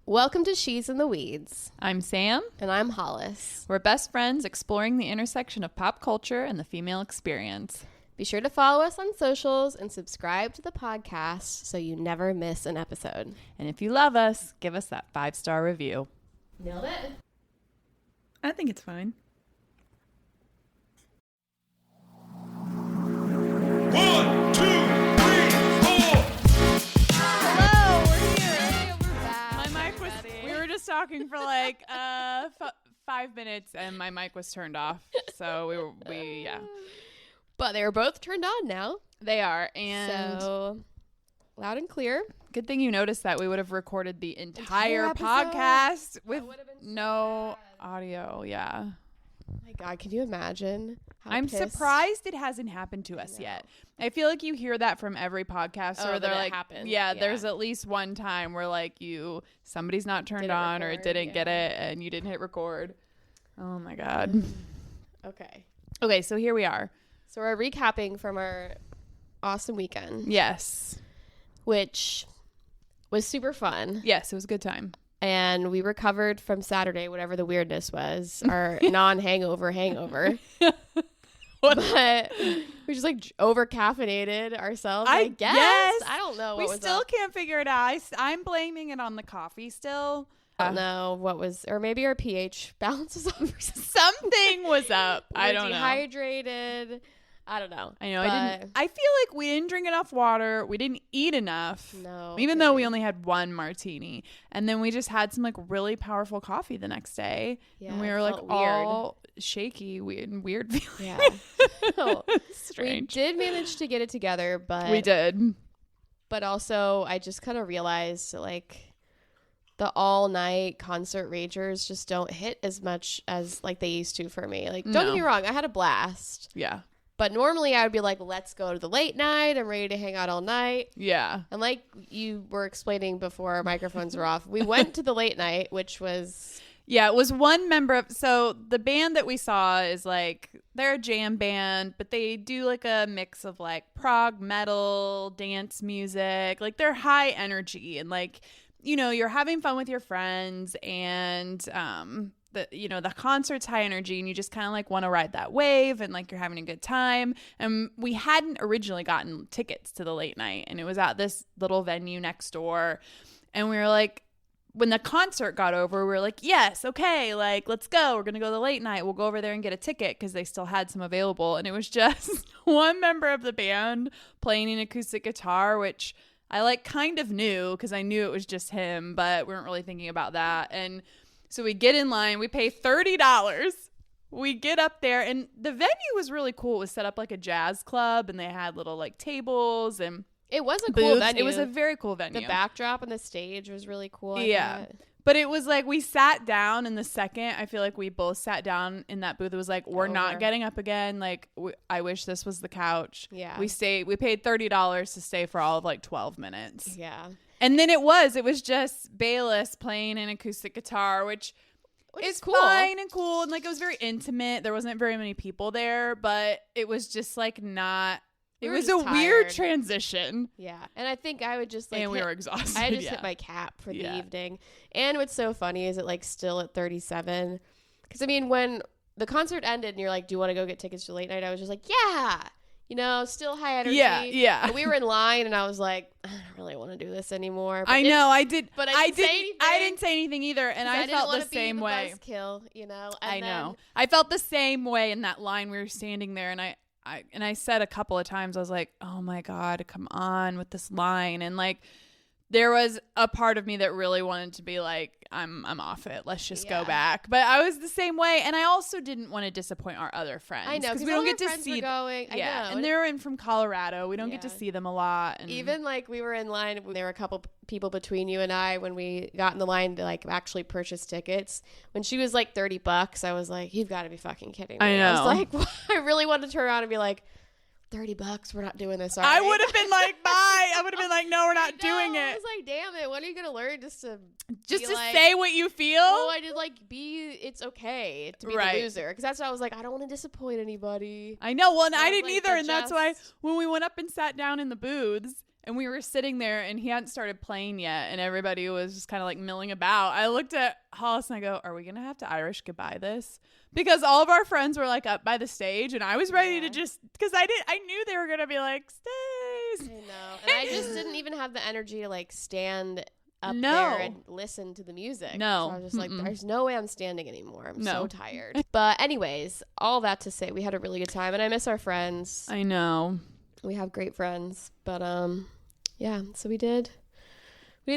Welcome to She's in the Weeds. I'm Sam. And I'm Hollis. We're best friends exploring the intersection of pop culture and the female experience. Be sure to follow us on socials and subscribe to the podcast so you never miss an episode. And if you love us, give us that 5-star review. Nailed it. I think it's fine. 1, 2, 3, 4. Hello, we're here. We're back. My mic was. We were just talking for like 5 minutes, and my mic was turned off. So yeah. But they were both turned on now. They are, and so loud and clear. Good thing you noticed that. We would have recorded the entire episode. podcast with been no sad. audio. Yeah. Oh my God, can you imagine? I'm surprised it hasn't happened to us yet. I feel like you hear that from every podcast, or they're like, happened. yeah, there's at least one time where like somebody's not turned on or it didn't get it and you didn't hit record. Oh my God. Okay, so here we are. So we're recapping from our awesome weekend. Yes. Which was super fun. Yes, it was a good time. And we recovered from Saturday, whatever the weirdness was, our non-hangover hangover. But we just like over caffeinated ourselves, I guess. Yes. I don't know. We still can't figure it out. I'm blaming it on the coffee still. I don't know what was, or maybe our pH balance was off. Something was up. I don't know. Dehydrated. I don't know. I know. I feel like we didn't drink enough water. We didn't eat enough. No. Even though we only had one martini. And then we just had some like really powerful coffee the next day. Yeah, and we were like all shaky, weird feeling. Yeah. No. Strange. We did manage to get it together, but we did. But also I just kind of realized like the all night concert ragers just don't hit as much as like they used to for me. Like, don't get me wrong, I had a blast. Yeah. But normally I would be like, let's go to the late night. I'm ready to hang out all night. Yeah. And like you were explaining before our microphones were off, we went to the late night, which was... Yeah, it was one member of... So the band that we saw is like, they're a jam band, but they do like a mix of like prog metal, dance music. Like they're high energy and like, you know, you're having fun with your friends and... the concert's high energy and you just kind of like want to ride that wave and like you're having a good time. And we hadn't originally gotten tickets to the late night and it was at this little venue next door. And we were like, when the concert got over, we were like, yes, okay, like let's go. We're going to go to the late night. We'll go over there and get a ticket because they still had some available. And it was just one member of the band playing an acoustic guitar, which I like kind of knew because I knew it was just him, but we weren't really thinking about that. And so we get in line, we pay $30. We get up there and the venue was really cool. It was set up like a jazz club and they had little like tables and it was a cool venue. It was a very cool venue. The backdrop on the stage was really cool. Yeah. But it was like we sat down and the second I feel like we both sat down in that booth, it was like, we're not getting up again. Like I wish this was the couch. Yeah. We paid $30 to stay for all of like 12 minutes. Yeah. And then it was just Bayless playing an acoustic guitar, which is cool. Fine and cool. And like, it was very intimate. There wasn't very many people there, but it was just like not, it was a weird transition. Yeah. And I think I would just like, and we were exhausted. I just hit my cap for the evening. And what's so funny is it like still at 37. Cause I mean, when the concert ended and you're like, do you want to go get tickets to late night? I was just like, yeah. You know, still high energy. Yeah. And we were in line, and I was like, I don't really want to do this anymore. But I know, I did. But I didn't say anything either, and I felt the same way. Buzzkill, you know. I know. I felt the same way in that line. We were standing there, and I said a couple of times, I was like, oh my God, come on with this line, and like. There was a part of me that really wanted to be like, I'm off it. Let's just go back. But I was the same way. And I also didn't want to disappoint our other friends. I know. Because we don't get to see them. Yeah. And they're in from Colorado. We don't get to see them a lot. And even like we were in line. There were a couple people between you and I when we got in the line to like actually purchase tickets. When she was like $30, I was like, you've got to be fucking kidding me. I know. I was like, well, I really wanted to turn around and be like, $30, we're not doing this. I would have been like, bye. I would have been like, no, we're not doing it. I was like, damn it. When are you going to learn just to like, say what you feel? Oh, I did like it's okay to be the loser. Because that's why I was like, I don't want to disappoint anybody. I know. Well, and I didn't like, either. And that's why when we went up and sat down in the booths and we were sitting there and he hadn't started playing yet and everybody was just kind of like milling about. I looked at Hollis and I go, are we going to have to Irish goodbye this? Because all of our friends were like up by the stage and I was ready to just, because I knew they were going to be like, stays. I know. And I just didn't even have the energy to like stand up there and listen to the music. No. So I was just like, there's no way I'm standing anymore. I'm so tired. But anyways, all that to say, we had a really good time and I miss our friends. I know. We have great friends. But yeah, so we did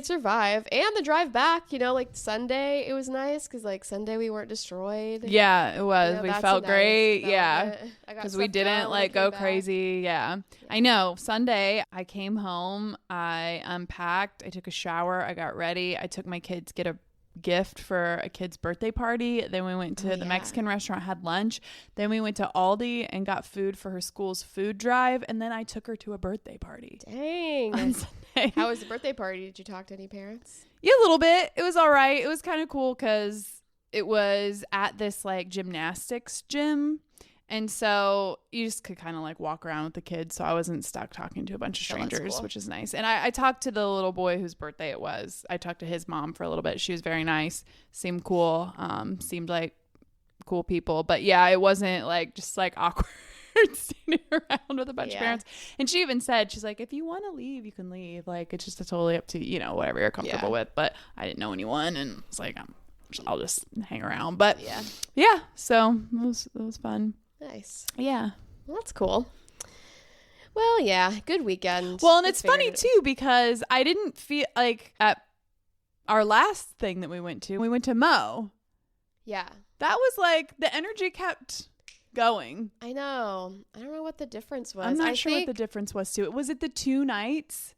survive. And the drive back, you know, like Sunday, it was nice because like Sunday we weren't destroyed. Yeah, it was. You know, we felt great. Nice Yeah. Because we didn't like go crazy. Yeah. I know. Sunday, I came home. I unpacked. I took a shower. I got ready. I took my kids get a gift for a kid's birthday party. Then we went to the Mexican restaurant, had lunch. Then we went to Aldi and got food for her school's food drive. And then I took her to a birthday party. Dang. On Sunday. How was the birthday party? Did you talk to any parents? Yeah, a little bit. It was all right. It was kind of cool because it was at this like gymnastics gym. And so you just could kind of like walk around with the kids. So I wasn't stuck talking to a bunch of strangers, cool. which is nice. And I talked to the little boy whose birthday it was. I talked to his mom for a little bit. She was very nice. Seemed cool. Seemed like cool people. But yeah, it wasn't like just like awkward standing around with a bunch of parents. And she even said, she's like, if you want to leave, you can leave. Like, it's just totally up to, you know, whatever you're comfortable with. But I didn't know anyone. And it's like, I'll just hang around. But yeah, so it was fun. Nice. Yeah. Well, that's cool. Well, yeah, good weekend. Well, and it's funny too because I didn't feel like at our last thing that we went to Mo. Yeah. That was like the energy kept going. I know. I don't know what the difference was. I'm not sure what the difference was too. Was it the 2 nights?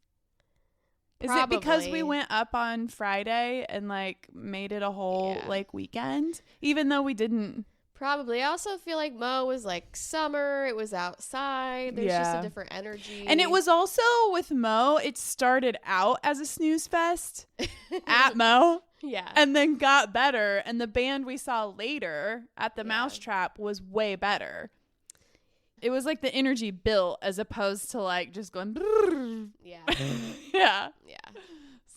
Probably. Is it because we went up on Friday and like made it a whole like weekend, even though we didn't? Probably. I also feel like Mo was like summer. It was outside. There's just a different energy. And it was also with Mo, it started out as a snooze fest at Mo. Yeah. And then got better. And the band we saw later at the Mousetrap was way better. It was like the energy built as opposed to like just going. Brrr. Yeah. Yeah. Yeah.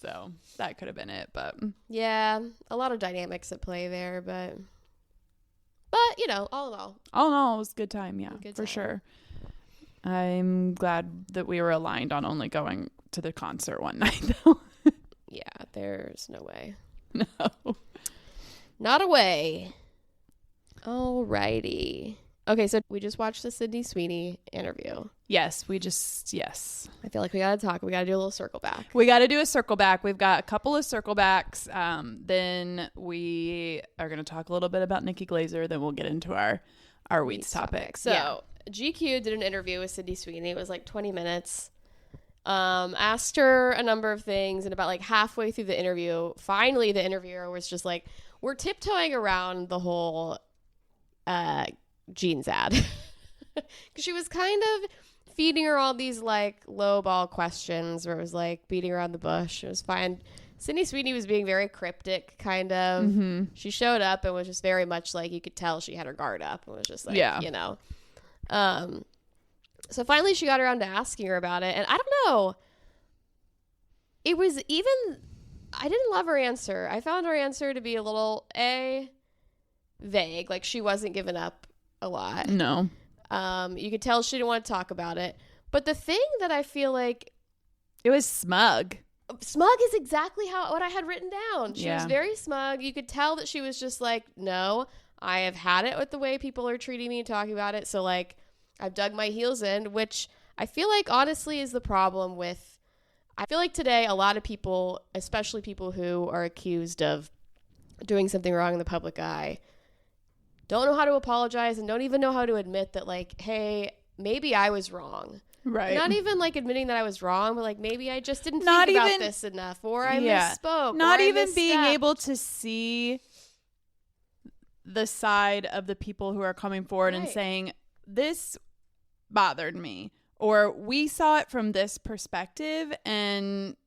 So that could have been it. But yeah, a lot of dynamics at play there. But you know, all in all, it was a good time. Yeah, good for time. sure. I'm glad that we were aligned on only going to the concert one night, though. Yeah, there's no way. No. Not a way. Alrighty. Okay, so we just watched the Sydney Sweeney interview. Yes. I feel like we got to talk. We got to do a little circle back. We got to do a circle back. We've got a couple of circle backs. Then we are going to talk a little bit about Nikki Glazer. Then we'll get into our week's topic. So GQ did an interview with Sydney Sweeney. It was like 20 minutes. Asked her a number of things, and about like halfway through the interview, finally the interviewer was just like, we're tiptoeing around the whole jeans ad. Because she was kind of feeding her all these like low ball questions where it was like beating around the bush. It was fine. Sydney Sweeney was being very cryptic, kind of. Mm-hmm. She showed up and was just very much like, you could tell she had her guard up and was just like, you know. So finally she got around to asking her about it. And I don't know. It was even, I didn't love her answer. I found her answer to be a little vague. Like she wasn't giving up a lot. No. You could tell she didn't want to talk about it. But the thing that I feel like, it was smug. Smug is exactly what I had written down. She was very smug. You could tell that she was just like, no, I have had it with the way people are treating me and talking about it. So like, I've dug my heels in, which I feel like honestly is the problem with, I feel like today a lot of people, especially people who are accused of doing something wrong in the public eye, don't know how to apologize and don't even know how to admit that like, hey, maybe I was wrong. Right. Not even like admitting that I was wrong, but like maybe I just didn't think about this enough, or I misspoke. Not or even I being misstepped. able to see the side of the people who are coming forward and saying, this bothered me, or we saw it from this perspective, and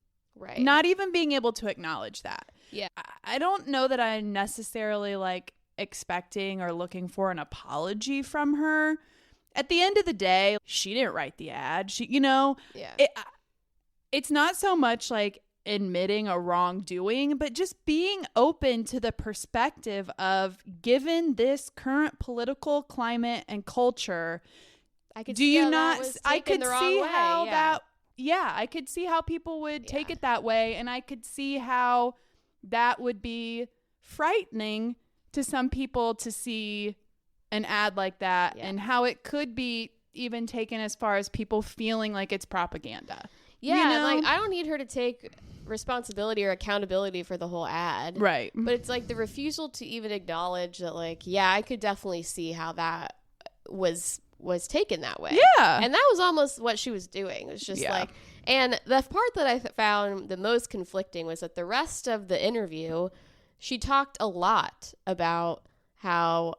not even being able to acknowledge that. Yeah. I don't know that I necessarily like expecting or looking for an apology from her. At the end of the day, she didn't write the ad. She, you know, it's not so much like admitting a wrongdoing, but just being open to the perspective of, given this current political climate and culture, I could do see you how not? that was I taken could the wrong see way. how Yeah. that. Yeah, I could see how people would take it that way, and I could see how that would be frightening to some people to see an ad like that, and how it could be even taken as far as people feeling like it's propaganda. Yeah, you know? like I don't need her to take responsibility or accountability for the whole ad. Right. But it's like the refusal to even acknowledge that, like, yeah, I could definitely see how that was taken that way. Yeah. And that was almost what she was doing. It was just like, and the part that I found the most conflicting was that the rest of the interview, she talked a lot about how,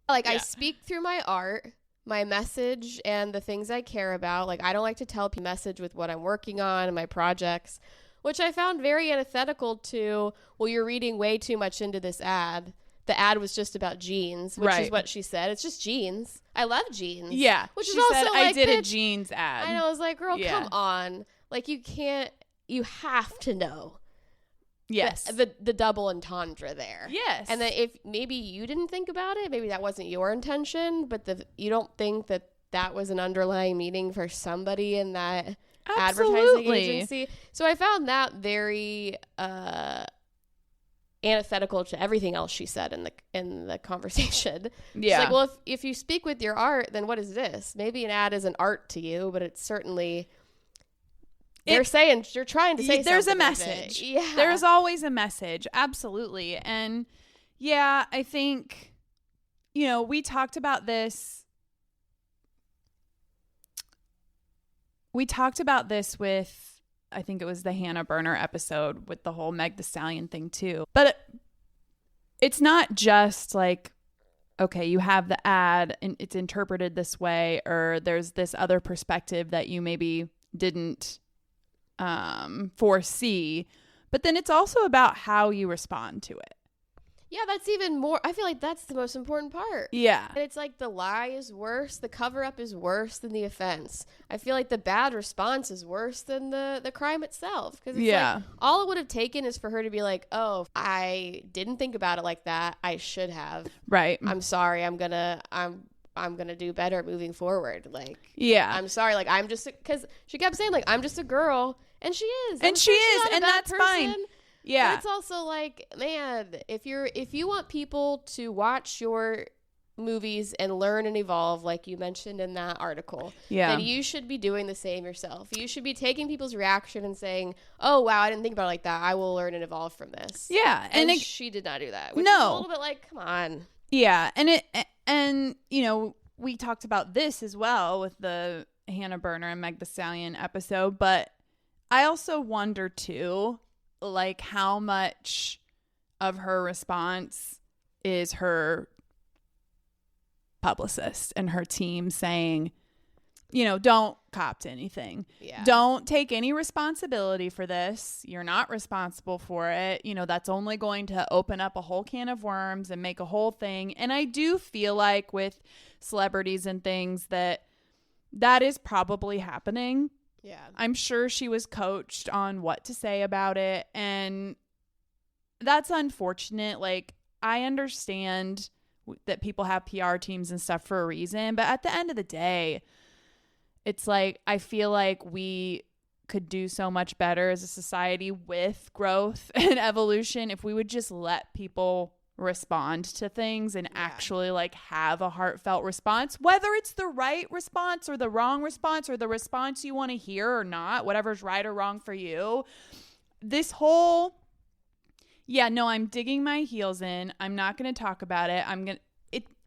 like, I speak through my art, my message, and the things I care about. Like, I don't like to tell people message with what I'm working on and my projects, which I found very antithetical to, well, you're reading way too much into this ad. The ad was just about jeans, which is what she said. It's just jeans. I love jeans. Yeah. Which she is also said, like, I did a bitch, jeans ad. I know. I was like, girl, come on. Like, you have to know. Yes. The double entendre there. Yes. And then if maybe you didn't think about it, maybe that wasn't your intention, but you don't think that was an underlying meaning for somebody in that advertising agency. So I found that very antithetical to everything else she said in the conversation. Yeah. It's like, well, if you speak with your art, then what is this? Maybe an ad isn't art to you, but it's certainly... You're trying to say there's a something message. Yeah. There's always a message. Absolutely. And yeah, I think, we talked about this. We talked about this with, I think it was the Hannah Burner episode with the whole Meg Thee Stallion thing too. But it's not just like, okay, you have the ad and it's interpreted this way, or there's this other perspective that you maybe didn't foresee, but then it's also about how you respond to it. Yeah, that's even more. I feel like that's the most important part. Yeah. And it's like the lie is worse, the cover up is worse than the offense. I feel like the bad response is worse than the crime itself, because it's like all it would have taken is for her to be like, oh, I didn't think about it like that, I should have. Right. I'm sorry. I'm gonna do better moving forward. Like, I'm sorry. Like, I'm just, because she kept saying, like, I'm just a girl, and she is, and she is, and that's fine. Yeah. But it's also like, man, if you want people to watch your movies and learn and evolve, like you mentioned in that article, then you should be doing the same yourself. You should be taking people's reaction and saying, oh, wow, I didn't think about it like that. I will learn and evolve from this. Yeah. And she did not do that. Which is a little bit like, come on. Yeah. And we talked about this as well with the Hannah Burner and Meg Thee Stallion episode, but I also wonder too, like, how much of her response is her publicist and her team saying, don't cop to anything. Yeah. Don't take any responsibility for this. You're not responsible for it. That's only going to open up a whole can of worms and make a whole thing. And I do feel like with celebrities and things that is probably happening. Yeah. I'm sure she was coached on what to say about it. And that's unfortunate. Like, I understand that people have PR teams and stuff for a reason, but at the end of the day, it's like, I feel like we could do so much better as a society with growth and evolution if we would just let people respond to things and actually like have a heartfelt response, whether it's the right response or the wrong response or the response you want to hear or not, whatever's right or wrong for you. This whole, I'm digging my heels in. I'm not going to talk about it.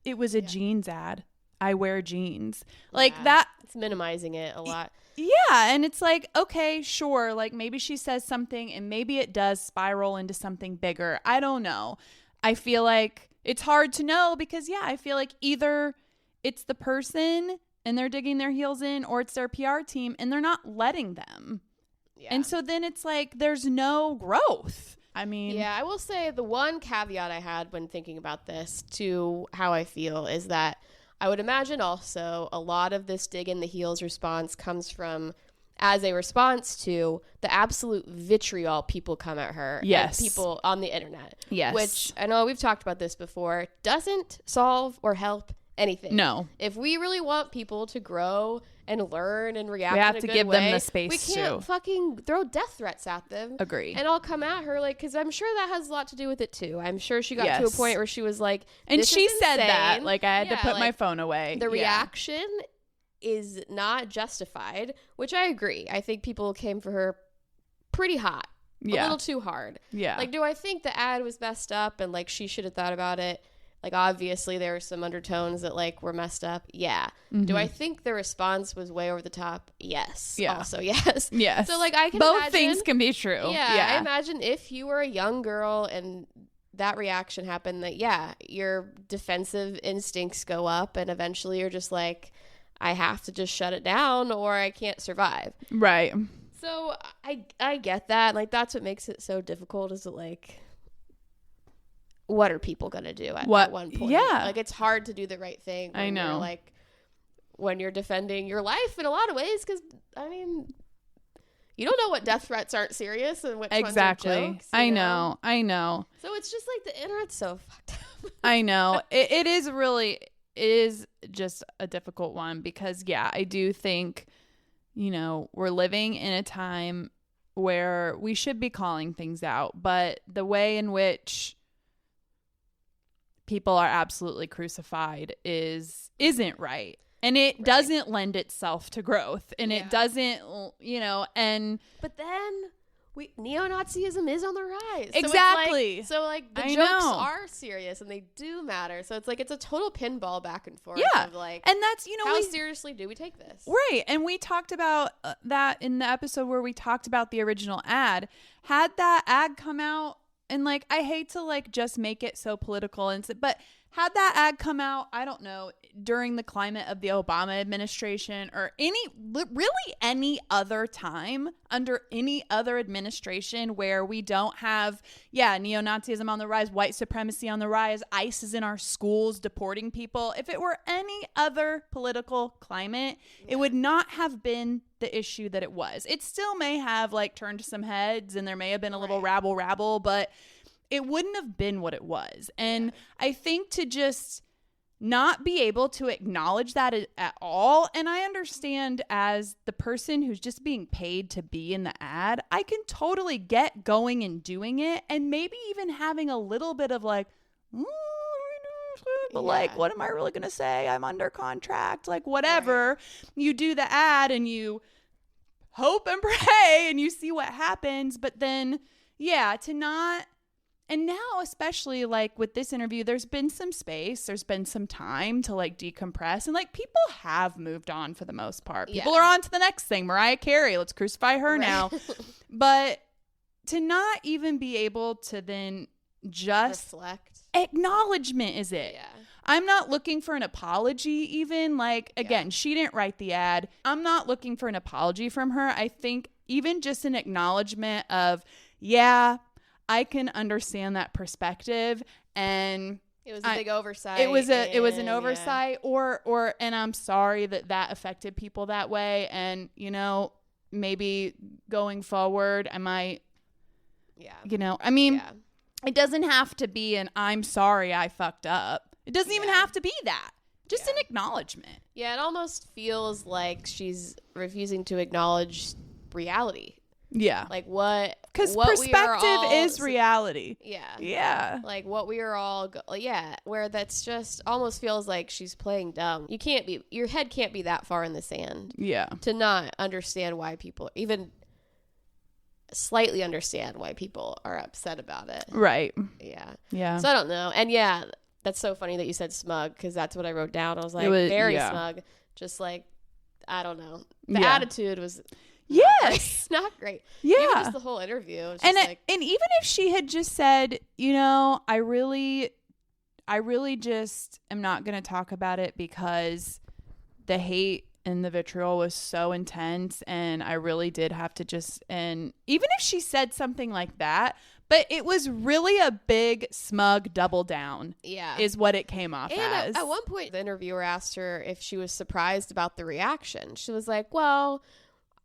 It was a jeans ad. I wear jeans. Like that. It's minimizing it a lot. Yeah. And it's like, okay, sure. Like, maybe she says something and maybe it does spiral into something bigger. I don't know. I feel like it's hard to know because, I feel like either it's the person and they're digging their heels in, or it's their PR team and they're not letting them. Yeah. And so then it's like there's no growth. I mean, I will say the one caveat I had when thinking about this to how I feel is that I would imagine also a lot of this dig in the heels response comes from as a response to the absolute vitriol people come at her. Yes. And people on the internet. Yes. Which I know we've talked about this before, doesn't solve or help anything. No. If we really want people to grow and learn and react, We have in a to good give way, them the space we can't to. fucking throw death threats at them. Agree. And I'll come at her, like, because I'm sure that has a lot to do with it too. I'm sure she got to a Yes. point where she was like, And this she is said that, insane. like, I had to Yeah, put like, my phone away. the Yeah. reaction is not justified, which I agree. I think people came for her pretty hot, a little too hard. Yeah. Like, do I think the ad was messed up and like she should have thought about it? Like, obviously there were some undertones that like were messed up. Yeah. Do I think the response was way over the top? Yes. Yeah. Also, yes. Yes. So like I can both imagine, things can be true. yeah, I imagine if you were a young girl and that reaction happened, that your defensive instincts go up and eventually you're just like, I have to just shut it down or I can't survive. Right. So I get that. Like, that's what makes it so difficult, is that like, what are people gonna do at one point? Yeah. Like, it's hard to do the right thing when I know. you're like, when you're defending your life in a lot of ways, because I mean, you don't know what death threats aren't serious and which ones are jokes. I you know. So it's just like the internet's so fucked up. I know. It is just a difficult one because, yeah, I do think, we're living in a time where we should be calling things out, but the way in which people are absolutely crucified isn't right. And it doesn't lend itself to growth. And it doesn't, and... But then... neo-Nazism is on the rise. Exactly. So like the I jokes know. are serious and they do matter. So it's like it's a total pinball back and forth. Yeah. Of like, And that's, how seriously do we take this? Right. And we talked about that in the episode where we talked about the original ad. Had that ad come out, and like, I hate to like just make it so political, but had that ad come out, I don't know, during the climate of the Obama administration or really any other time under any other administration where we don't have, neo-Nazism on the rise, white supremacy on the rise, ICE is in our schools deporting people. If it were any other political climate, it would not have been the issue that it was. It still may have like turned some heads and there may have been a little rabble, but it wouldn't have been what it was. And I think to just not be able to acknowledge that at all, and I understand as the person who's just being paid to be in the ad, I can totally get going and doing it and maybe even having a little bit of like, but like, what am I really going to say? I'm under contract, like whatever. You do the ad and you hope and pray and you see what happens. But then, to not... And now, especially like with this interview, there's been some space, there's been some time to like decompress, and like people have moved on for the most part. People are on to the next thing. Mariah Carey, let's crucify her now. But to not even be able to then just reflect. Acknowledgement is it. Yeah. I'm not looking for an apology even. Like, again, she didn't write the ad. I'm not looking for an apology from her. I think even just an acknowledgement of, I can understand that perspective, and it was a big oversight. It was an oversight, and I'm sorry that affected people that way, and maybe going forward, I might, it doesn't have to be an I'm sorry I fucked up. It doesn't even have to be that. Just an acknowledgement. Yeah, it almost feels like she's refusing to acknowledge reality. Yeah. Like what? Because perspective is reality. Yeah. Yeah. Like what we are all, where that's just almost feels like she's playing dumb. Your head can't be that far in the sand. Yeah. To not understand why people, even slightly understand why people are upset about it. Right. Yeah. Yeah. So I don't know. And that's so funny that you said smug, because that's what I wrote down. I was like, very smug. Just like, I don't know. The attitude was... Yes. Not great. Yeah. Even just the whole interview. And even if she had just said, I really just am not going to talk about it because the hate and the vitriol was so intense and I really did have to and even if she said something like that, but it was really a big smug double down. Yeah. Is what it came off as. At one point, the interviewer asked her if she was surprised about the reaction. She was like, well...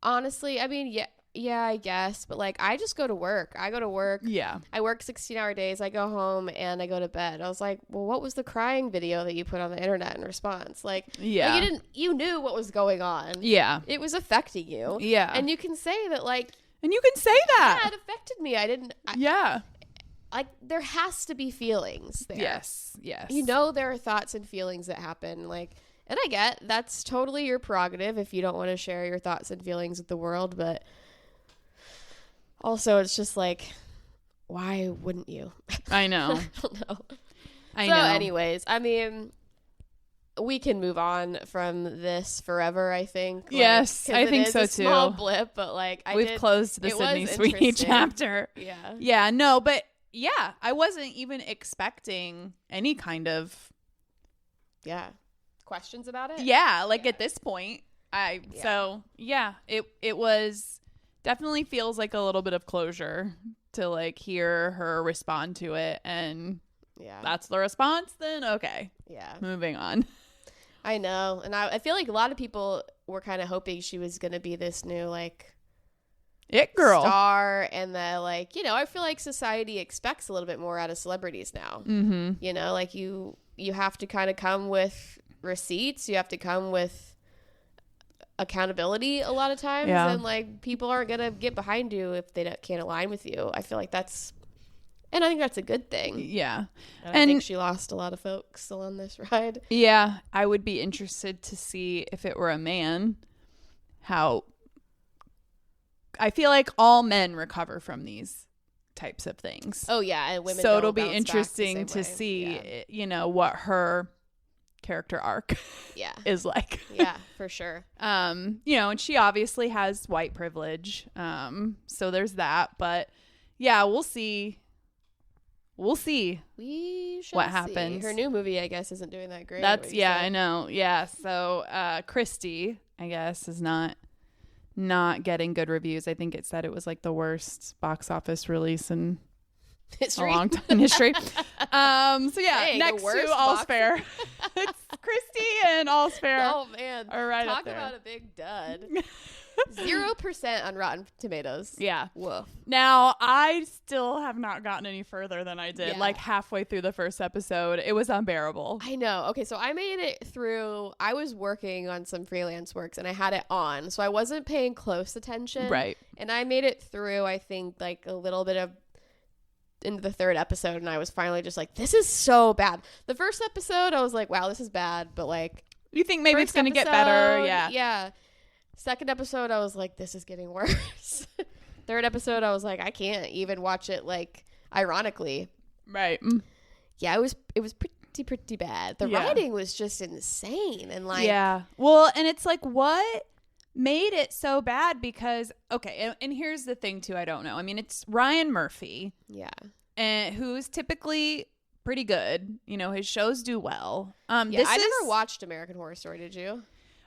Honestly, I mean, yeah, I guess. But like, I just go to work. Yeah. I work 16-hour days. I go home and I go to bed. I was like, well, what was the crying video that you put on the internet in response? Like, Yeah. like you knew what was going on. Yeah. It was affecting you. Yeah. And you can say that, like, And you can say that. yeah, it affected me. Yeah. Like, there has to be feelings there. Yes. You know, there are thoughts and feelings that happen. Like, and I get that's totally your prerogative if you don't want to share your thoughts and feelings with the world. But also, it's just like, why wouldn't you? I know. I don't know. I know. Anyways, I mean, we can move on from this forever, I think. Yes, I think so, a too. Small blip, but like We've closed the it was Sydney Sweeney interesting. chapter. Yeah. Yeah, no, but yeah, I wasn't even expecting any kind of Questions about it? at this point. Yeah. So yeah, it was definitely feels like a little bit of closure to like hear her respond to it, and that's the response. Then okay, moving on. I know, and I feel like a lot of people were kind of hoping she was gonna be this new like it girl star, and that like, you know, I feel like society expects a little bit more out of celebrities now. Mm-hmm. You know, like you have to kind of come with receipts, you have to come with accountability a lot of times, and like people aren't gonna get behind you if they can't align with you. I feel like and I think that's a good thing. Yeah. And I think she lost a lot of folks along this ride. Yeah, I would be interested to see if it were a man, how I feel like all men recover from these types of things. Oh yeah, and women. So it'll don't be bounce interesting back the to same way. see, you know, what her character arc is like. Yeah, for sure. You know, and she obviously has white privilege. So there's that, but yeah, we'll see. We shall what see. happens. Her new movie, I guess, isn't doing that great. That's what you said. I know. Yeah. So Christy, I guess, is not getting good reviews. I think it said it was like the worst box office release in history. a long time in history. So yeah, Dang, next the worst to All's box- Fair. It's Christy and All's Fair. Oh man, are right up talk there. about a big dud. 0% on Rotten Tomatoes. Yeah. Woof. Now, I still have not gotten any further than I did. Yeah. Like halfway through the first episode, it was unbearable. I know. Okay, so I made it through. I was working on some freelance works and I had it on, so I wasn't paying close attention. Right. And I made it through, I think, like a little bit of into the third episode, and I was finally just like, this is so bad. The first episode, I was like, wow, this is bad, but like, You think maybe it's first going to get better? episode, Yeah. Yeah. Second episode, I was like, this is getting worse. Third episode, I was like, I can't even watch it, like, ironically. Right. Yeah, it was pretty bad. The writing was just insane, and like, yeah. Well, and it's like, what made it so bad? Because okay, and here's the thing too. I don't know. I mean, it's Ryan Murphy, and who's typically pretty good. You know, his shows do well. I never watched American Horror Story. Did you?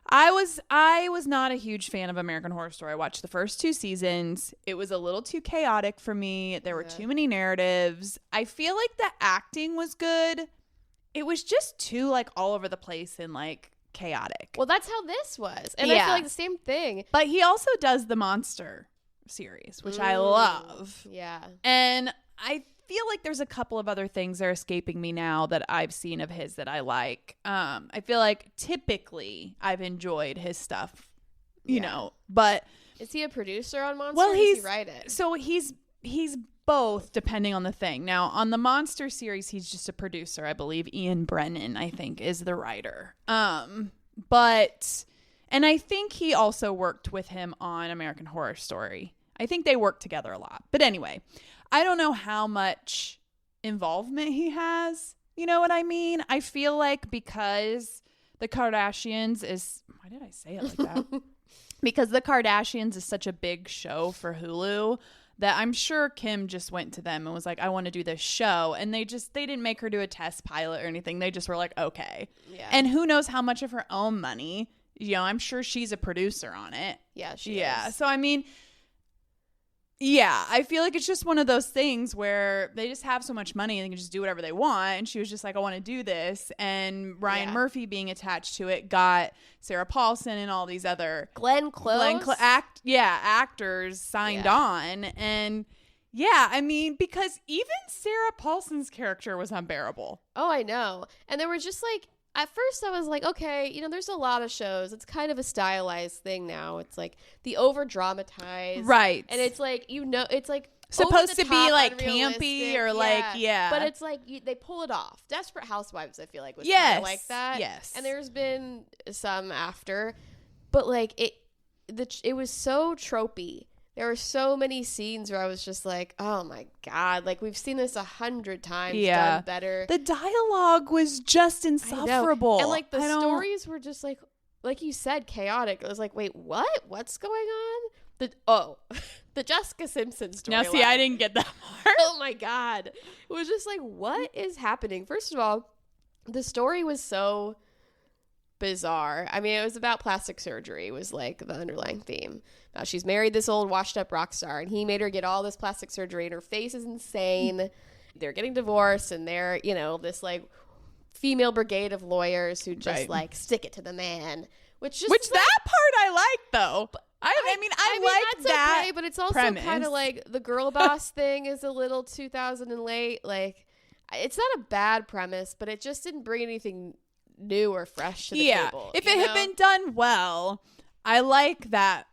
I was not a huge fan of American Horror Story. I watched the first 2 seasons. It was a little too chaotic for me. There were too many narratives. I feel like the acting was good. It was just too like all over the place and like chaotic. Well, that's how this was. And I feel like the same thing. But he also does the Monster series, which I love. Yeah. And I feel like there's a couple of other things that are escaping me now that I've seen of his that I like. I feel like typically I've enjoyed his stuff, you know, but is he a producer on Monster? well, or does he write it? So he's both, depending on the thing. Now, on the Monster series, he's just a producer. I believe Ian Brennan, I think, is the writer. But and I think he also worked with him on American Horror Story. I think they worked together a lot. But anyway, I don't know how much involvement he has. You know what I mean? I feel like because the Kardashians is... Why did I say it like that? Because the Kardashians is such a big show for Hulu that I'm sure Kim just went to them and was like, I want to do this show. And they didn't make her do a test pilot or anything. They just were like, okay. Yeah. And who knows how much of her own money. You know, I'm sure she's a producer on it. Yeah, she is. So, I mean... Yeah, I feel like it's just one of those things where they just have so much money and they can just do whatever they want. And she was just like, I want to do this. And Ryan Murphy being attached to it got Sarah Paulson and all these other Glenn Close. actors signed on. And yeah, I mean, because even Sarah Paulson's character was unbearable. Oh, I know. And there were just like, at first I was like, okay, you know, there's a lot of shows. It's kind of a stylized thing now. It's like the over dramatized. Right. And it's like, you know, it's like supposed to be like unrealistic. campy or like, But it's like they pull it off. Desperate Housewives, I feel like, was kind of like that. Yes. And there's been some after. But like it was so tropey. There were so many scenes where I was just like, oh my God, like we've seen this 100 times done better. The dialogue was just insufferable. And like the stories were just like you said, chaotic. It was like, wait, what? What's going on? The Jessica Simpson story. Now see, I didn't get that part. Oh my God. It was just like, what is happening? First of all, the story was so bizarre. I mean, it was about plastic surgery was like the underlying theme. Now she's married this old washed up rock star and he made her get all this plastic surgery and her face is insane. They're getting divorced and they're, you know, this like female brigade of lawyers who just like stick it to the man, which that part I like though. I mean like that's that okay, but it's also kind of like the girl boss thing is a little 2000 and late. Like it's not a bad premise, but it just didn't bring anything new or fresh to the table. If it had been done well, I like that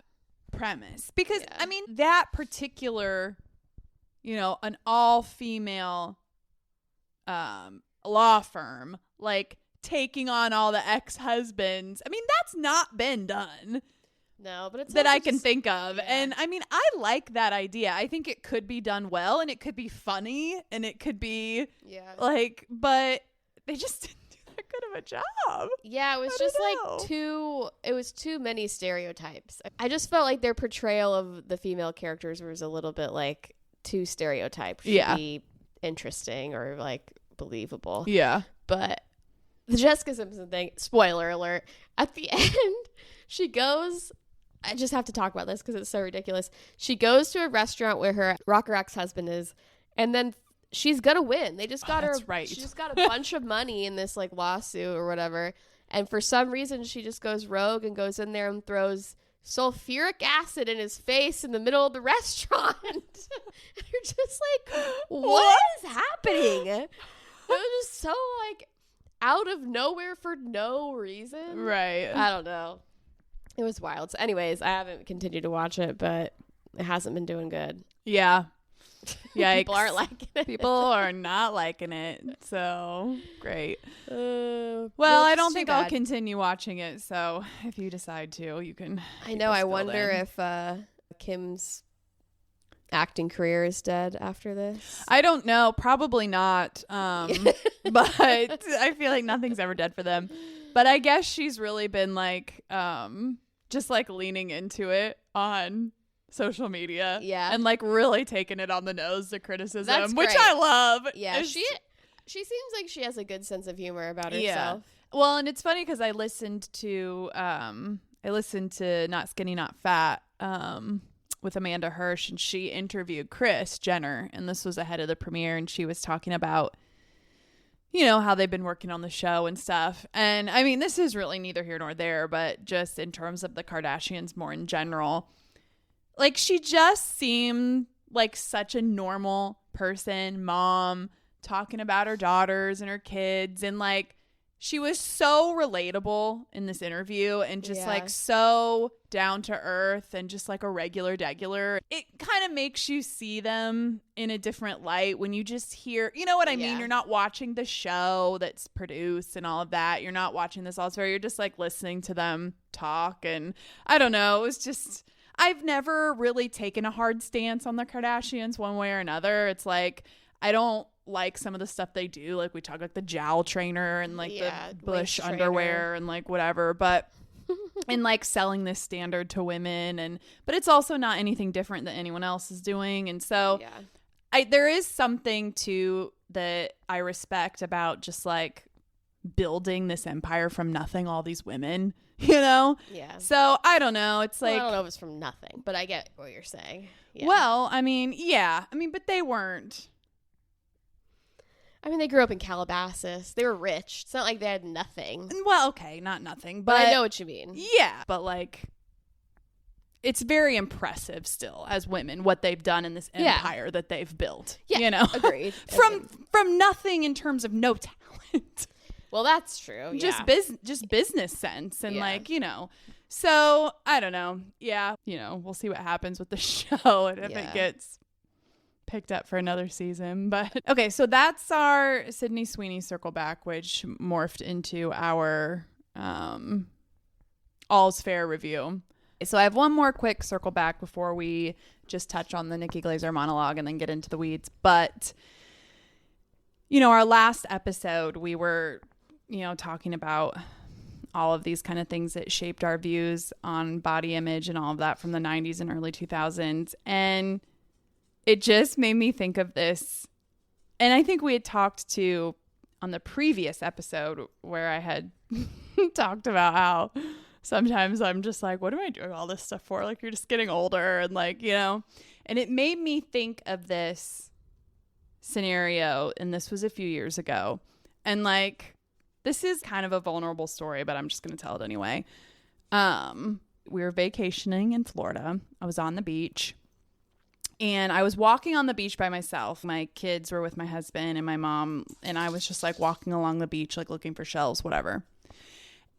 premise because I mean that particular, you know, an all-female law firm like taking on all the ex-husbands. I mean, that's not been done. No, but it's that I can think of. And I mean, I like that idea. I think it could be done well and it could be funny and it could be like, but they just didn't do that good of a job. Yeah, it was just like too many stereotypes. I just felt like their portrayal of the female characters was a little bit like too stereotyped to be interesting or like believable. Yeah. But the Jessica Simpson thing, spoiler alert, at the end, she goes, I just have to talk about this because it's so ridiculous. She goes to a restaurant where her rocker ex-husband is, and then she's gonna win. They just got her. Right. She just got a bunch of money in this like lawsuit or whatever, and for some reason she just goes rogue and goes in there and throws sulfuric acid in his face in the middle of the restaurant. You're just like, what is happening? It was just so like out of nowhere for no reason. Right. I don't know. It was wild. So anyways, I haven't continued to watch it, but it hasn't been doing good. Yeah. Yikes. People aren't liking it. People are not liking it. So great. Well, I don't think I'll continue watching it. So if you decide to, you can. I know. I wonder if Kim's acting career is dead after this. I don't know. Probably not. But I feel like nothing's ever dead for them. But I guess she's really been like, just like leaning into it on social media. Yeah. And like really taking it on the nose, the criticism, That's which great. I love. Yeah. She seems like she has a good sense of humor about herself. Well, and it's funny because I listened to Not Skinny, Not Fat with Amanda Hirsch, and she interviewed Kris Jenner, and this was ahead of the premiere, and she was talking about, you know, how they've been working on the show and stuff. And I mean, this is really neither here nor there, but just in terms of the Kardashians more in general, like she just seemed like such a normal person, mom, talking about her daughters and her kids. And like, she was so relatable in this interview and just like so down to earth and just like a regular degular. It kind of makes you see them in a different light when you just hear, you know what I mean? You're not watching the show that's produced and all of that. You're not watching this all story. You're just like listening to them talk. And I don't know. It was just, I've never really taken a hard stance on the Kardashians one way or another. It's like, I don't like some of the stuff they do. Like we talk like the jowl trainer and like the Bush underwear and like whatever, but and like selling this standard to women, but it's also not anything different that anyone else is doing. And so there is something to that I respect about just like building this empire from nothing, all these women, you know? Yeah. So I don't know. It's like, I don't know if it's from nothing, but I get what you're saying. Yeah. well, I mean, yeah. I mean, but they weren't. I mean, they grew up in Calabasas. They were rich. It's not like they had nothing. Well, okay, not nothing, But I know what you mean. Yeah, but like, it's very impressive still as women what they've done in this empire that they've built. Yeah, you know, agreed. from nothing in terms of no talent. Well, that's true. Just Yeah. just business sense and Yeah. like, you know. So I don't know. Yeah, you know, we'll see what happens with the show and if Yeah. it gets picked up for another season. But okay, so that's our Sydney Sweeney circle back, which morphed into our All's Fair review. So I have one more quick circle back before we just touch on the Nikki Glazer monologue and then get into the weeds. But, you know, our last episode, we were, you know, talking about all of these kind of things that shaped our views on body image and all of that from the 90s and early 2000s. And it just made me think of this. And I think we had talked to on the previous episode where I had talked about how sometimes I'm just like, what am I doing all this stuff for? Like, you're just getting older and like, you know, and it made me think of this scenario. And this was a few years ago. And like, this is kind of a vulnerable story, but I'm just going to tell it anyway. We were vacationing in Florida. I was on the beach and I was walking on the beach by myself. My kids were with my husband and my mom. And I was just like walking along the beach, like looking for shells, whatever.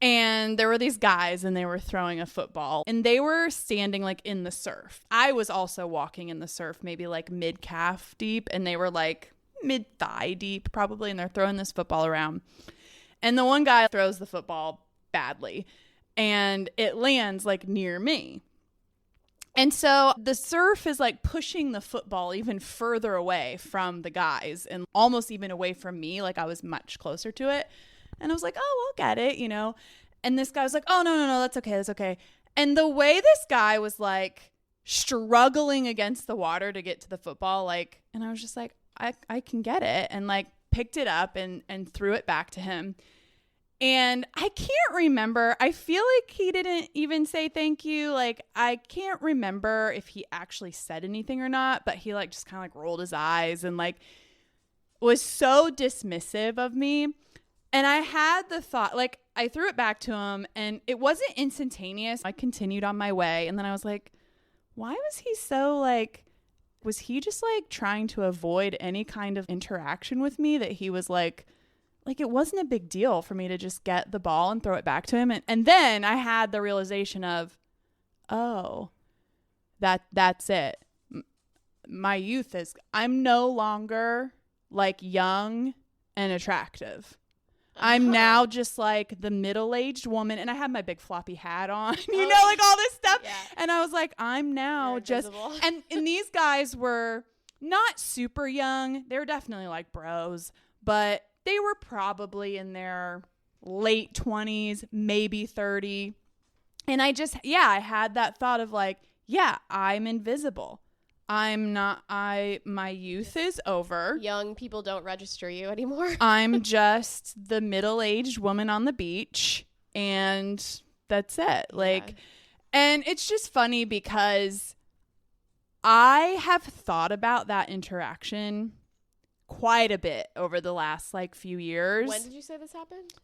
And there were these guys and they were throwing a football and they were standing like in the surf. I was also walking in the surf, maybe like mid calf deep, and they were like mid thigh deep probably. And they're throwing this football around. And the one guy throws the football badly and it lands like near me. And so the surf is like pushing the football even further away from the guys and almost even away from me. Like I was much closer to it. And I was like, oh, I'll get it, you know. And this guy was like, oh, no, that's okay, that's okay. And the way this guy was like struggling against the water to get to the football, like, and I was just like, I can get it. And like picked it up and threw it back to him. And I can't remember. I feel like he didn't even say thank you. Like, I can't remember if he actually said anything or not, but he like just kind of like rolled his eyes and like was so dismissive of me. And I had the thought, like, I threw it back to him and it wasn't instantaneous. I continued on my way. And then I was like, why was he so like, was he just like trying to avoid any kind of interaction with me that he was like it wasn't a big deal for me to just get the ball and throw it back to him. And then I had the realization of, oh, that's it. My youth is, I'm no longer like young and attractive. I'm now just like the middle-aged woman, and I had my big floppy hat on, you know, like all this stuff. Yeah. And I was like, I'm now just, and these guys were not super young. They were definitely like bros, but they were probably in their late 20s, maybe 30. And I just, I had that thought of like, yeah, I'm invisible. I'm not, my youth is over. Young people don't register you anymore. I'm just the middle-aged woman on the beach and that's it. Like, and it's just funny because I have thought about that interaction quite a bit over the last like few years. When did you say this happened?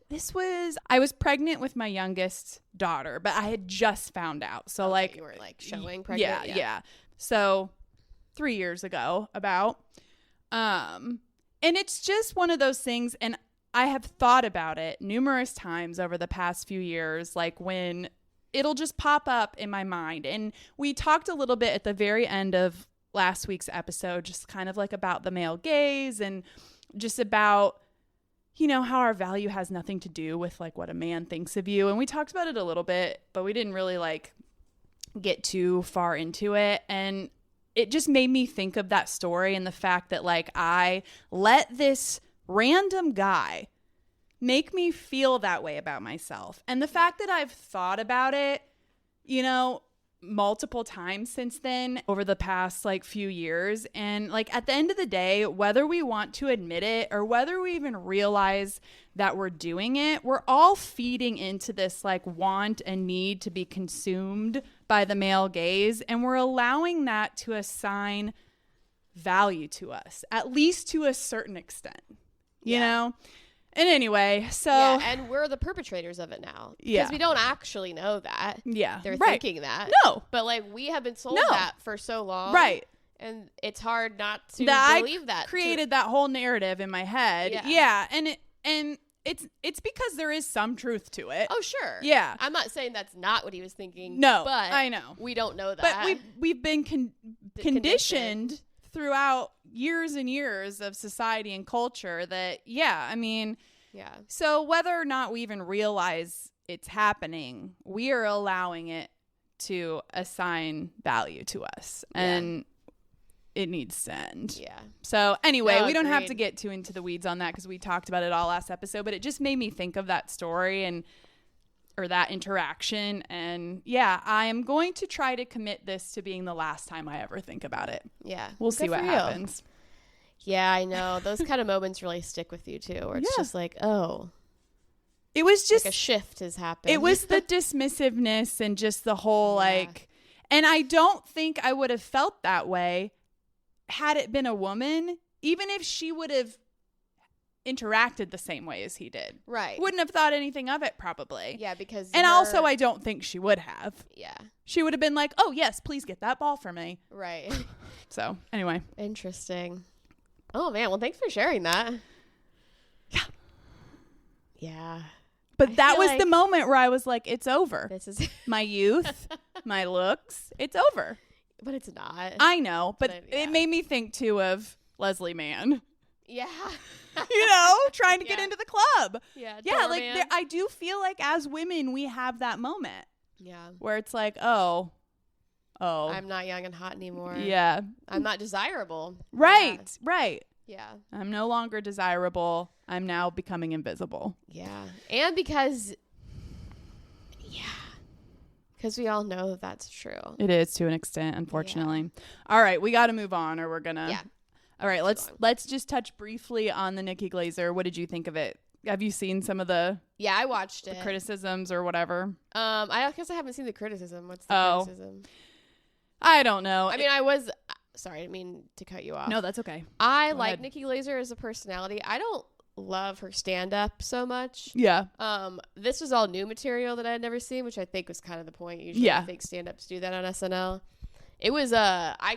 I was pregnant with my youngest daughter, but I had just found out. So like, you were like showing pregnant. Yeah. So 3 years ago about, and it's just one of those things. And I have thought about it numerous times over the past few years, like when it'll just pop up in my mind. And we talked a little bit at the very end of last week's episode, just kind of like about the male gaze and just about, you know, how our value has nothing to do with like what a man thinks of you. And we talked about it a little bit, but we didn't really like get too far into it. And it just made me think of that story and the fact that like I let this random guy make me feel that way about myself. And the fact that I've thought about it, you know, multiple times since then over the past like few years. And like at the end of the day, whether we want to admit it or whether we even realize that we're doing it, we're all feeding into this like want and need to be consumed by the male gaze. And we're allowing that to assign value to us, at least to a certain extent, you know? And anyway, so and we're the perpetrators of it now. Yeah. Because we don't actually know that. Yeah. They're right. thinking that. No. But like we have been told No. that for so long. Right. And it's hard not to that believe that. Created that whole narrative in my head. Yeah. And it's because there is some truth to it. Oh, sure. Yeah. I'm not saying that's not what he was thinking. No, but I know. We don't know that. But we've been conditioned throughout years and years of society and culture that, I mean, so whether or not we even realize it's happening, we are allowing it to assign value to us. And it needs to end. Yeah. So anyway, we don't have to get too into the weeds on that because we talked about it all last episode, but it just made me think of that story or that interaction. And I am going to try to commit this to being the last time I ever think about it. Yeah. We'll see what happens. Yeah, I know. Those kind of moments really stick with you too, where it's just like, oh. It was just like a shift has happened. It was the dismissiveness and just the whole like, and I don't think I would have felt that way had it been a woman, even if she would have interacted the same way as he did. Right. Wouldn't have thought anything of it probably. Yeah, because also I don't think she would have. Yeah. She would have been like, oh yes, please get that ball for me. Right. So anyway. Interesting. Oh man, well thanks for sharing that. Yeah. Yeah. But that was the moment where I was like, it's over. This is my youth, my looks, it's over. But it's not. I know, but it made me think too of Leslie Mann. Yeah. You know, trying to get into the club. Yeah. Yeah, like I do feel like as women we have that moment. Yeah. Where it's like, oh. I'm not young and hot anymore. Yeah. I'm not desirable. Right. Yeah. Right. Yeah. I'm no longer desirable. I'm now becoming invisible. Yeah. And because we all know that that's true. It is to an extent, unfortunately. Yeah. All right, we got to move on or we're going to. Yeah. All right, let's just touch briefly on the Nikki Glazer. What did you think of it? Have you seen some of the I watched it. Criticisms or whatever? I guess I haven't seen the criticism. What's the criticism? I don't know. I mean, I was sorry, I didn't mean to cut you off. No, that's okay. I like Nikki Glazer as a personality. I don't love her stand-up so much. Yeah. This was all new material that I had never seen, which I think was kind of the point. Usually I think stand-ups do that on SNL. It was I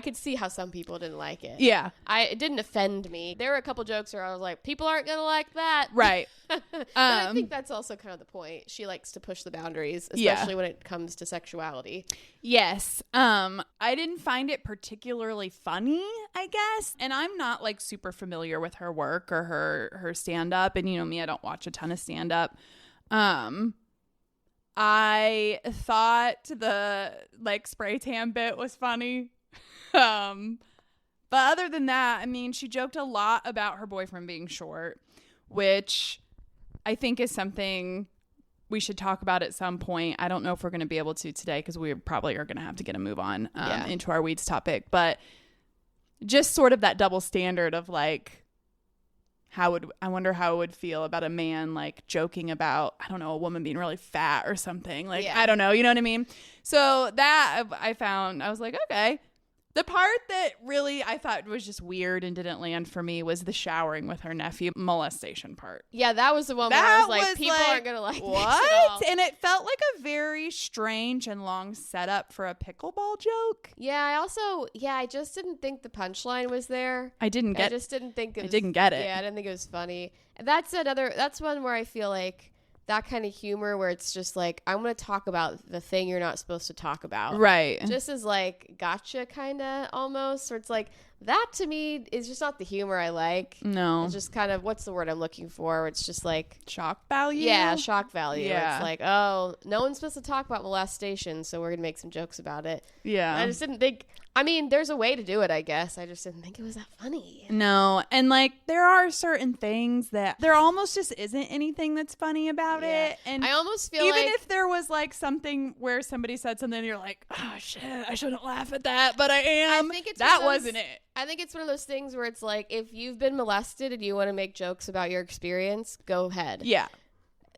could see how some people didn't like it. Yeah. It didn't offend me. There were a couple jokes where I was like, people aren't gonna like that. Right. But I think that's also kind of the point. She likes to push the boundaries, especially when it comes to sexuality. Yes. I didn't find it particularly funny, I guess. And I'm not like super familiar with her work or her stand-up. And you know me, I don't watch a ton of stand-up. I thought the like spray tan bit was funny. But other than that, I mean, she joked a lot about her boyfriend being short, which I think is something we should talk about at some point. I don't know if we're going to be able to today because we probably are going to have to get a move on into our weeds topic. But just sort of that double standard of like, I wonder how it would feel about a man like joking about, I don't know, a woman being really fat or something. Like, I don't know. You know what I mean? So that I was like, okay. The part that really I thought was just weird and didn't land for me was the showering with her nephew molestation part. Yeah, that was the one where I was like, people aren't going to like what? This at all. And it felt like a very strange and long setup for a pickleball joke. Yeah, I just didn't think the punchline was there. I didn't get it. I didn't get it. Yeah, I didn't think it was funny. That's one where I feel like that kind of humor where it's just like, I'm going to talk about the thing you're not supposed to talk about. Right. Just as like gotcha kind of almost. Where it's like, that to me is just not the humor I like. No. It's just kind of, what's the word I'm looking for? It's just like Shock value? Yeah, shock value. Yeah. It's like, oh, no one's supposed to talk about molestation, so we're going to make some jokes about it. Yeah. I just didn't think, I mean, there's a way to do it, I guess. I just didn't think it was that funny. No. And like, there are certain things that there almost just isn't anything that's funny about it. And I almost feel even like, if there was like something where somebody said something and you're like, oh shit, I shouldn't laugh at that, but I am. I think it's that one of those- wasn't it. I think it's one of those things where it's like, if you've been molested and you want to make jokes about your experience, go ahead. Yeah.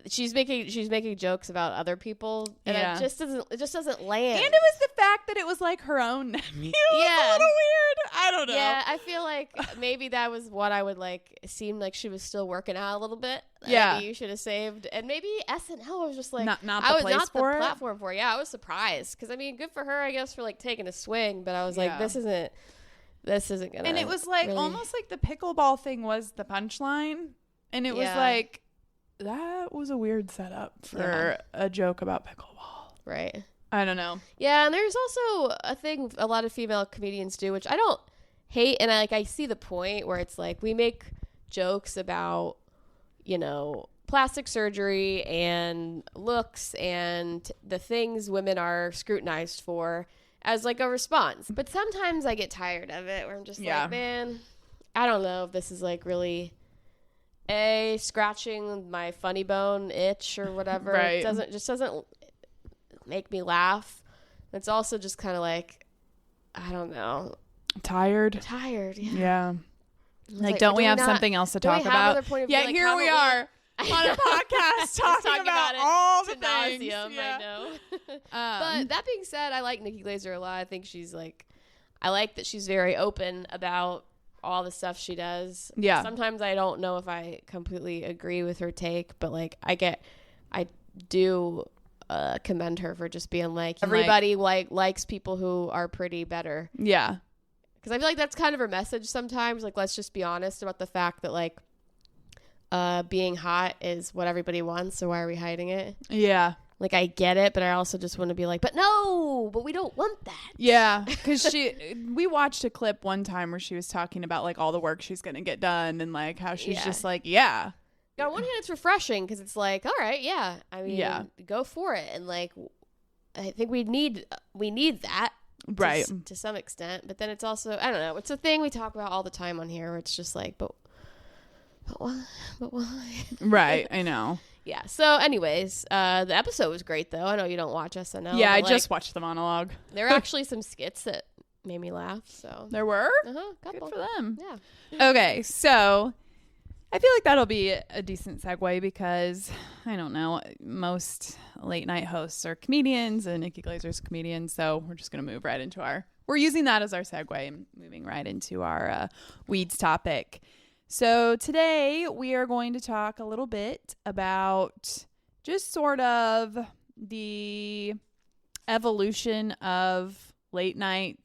She's making jokes about other people, and Yeah. it just doesn't land. And it was the fact that it was like her own nephew. It was a little weird. I don't know. Yeah, I feel like maybe that was what I would like. It seemed like she was still working out a little bit. Yeah. Maybe you should have saved. And maybe SNL was just like, Not the I was place not for the it? platform for it. Yeah, I was surprised. Because, I mean, good for her, I guess, for like taking a swing. But I was like, Yeah. this isn't going to. And it was like really... almost like the pickleball thing was the punchline. And it was Yeah. like, that was a weird setup for a joke about pickleball. Right. I don't know. Yeah, and there's also a thing a lot of female comedians do, which I don't hate, and I see the point where it's like we make jokes about, you know, plastic surgery and looks and the things women are scrutinized for as like a response. But sometimes I get tired of it where I'm just like, man, I don't know if this is like really scratching my funny bone itch or whatever. Right. It doesn't make me laugh. It's also just kind of like, I don't know, Tired. Yeah. Yeah. Like, don't we have something else to talk about? Yeah, like, here we are on a podcast talking about it all the to things. nauseam, Yeah. I know. But that being said, I like Nikki Glazer a lot. I think I like that she's very open about all the stuff she does. Yeah. Sometimes I don't know if I completely agree with her take, but like I do commend her for just being like, everybody likes people who are pretty better. Yeah. Because I feel like that's kind of her message sometimes. Like, let's just be honest about the fact that like being hot is what everybody wants, so why are we hiding it? Yeah. Like, I get it, but I also just want to be like, but we don't want that. Yeah, because we watched a clip one time where she was talking about like all the work she's going to get done and like how she's just like, On one hand, it's refreshing because it's like, all right, yeah. I mean, go for it. And like, I think we need that. Right. To some extent. But then it's also, I don't know, it's a thing we talk about all the time on here where it's just like, but why? Right. I know. Yeah. So anyways, the episode was great though. I know you don't watch SNL. Yeah, I but, just watched the monologue. There are actually some skits that made me laugh. So There were? couple. Good for them. Yeah. Okay, so I feel like that'll be a decent segue because, I don't know, most late night hosts are comedians and Nikki Glazer's a comedian, so we're just going to move right into we're using that as our segue and moving right into our weeds topic. So today we are going to talk a little bit about just sort of the evolution of late night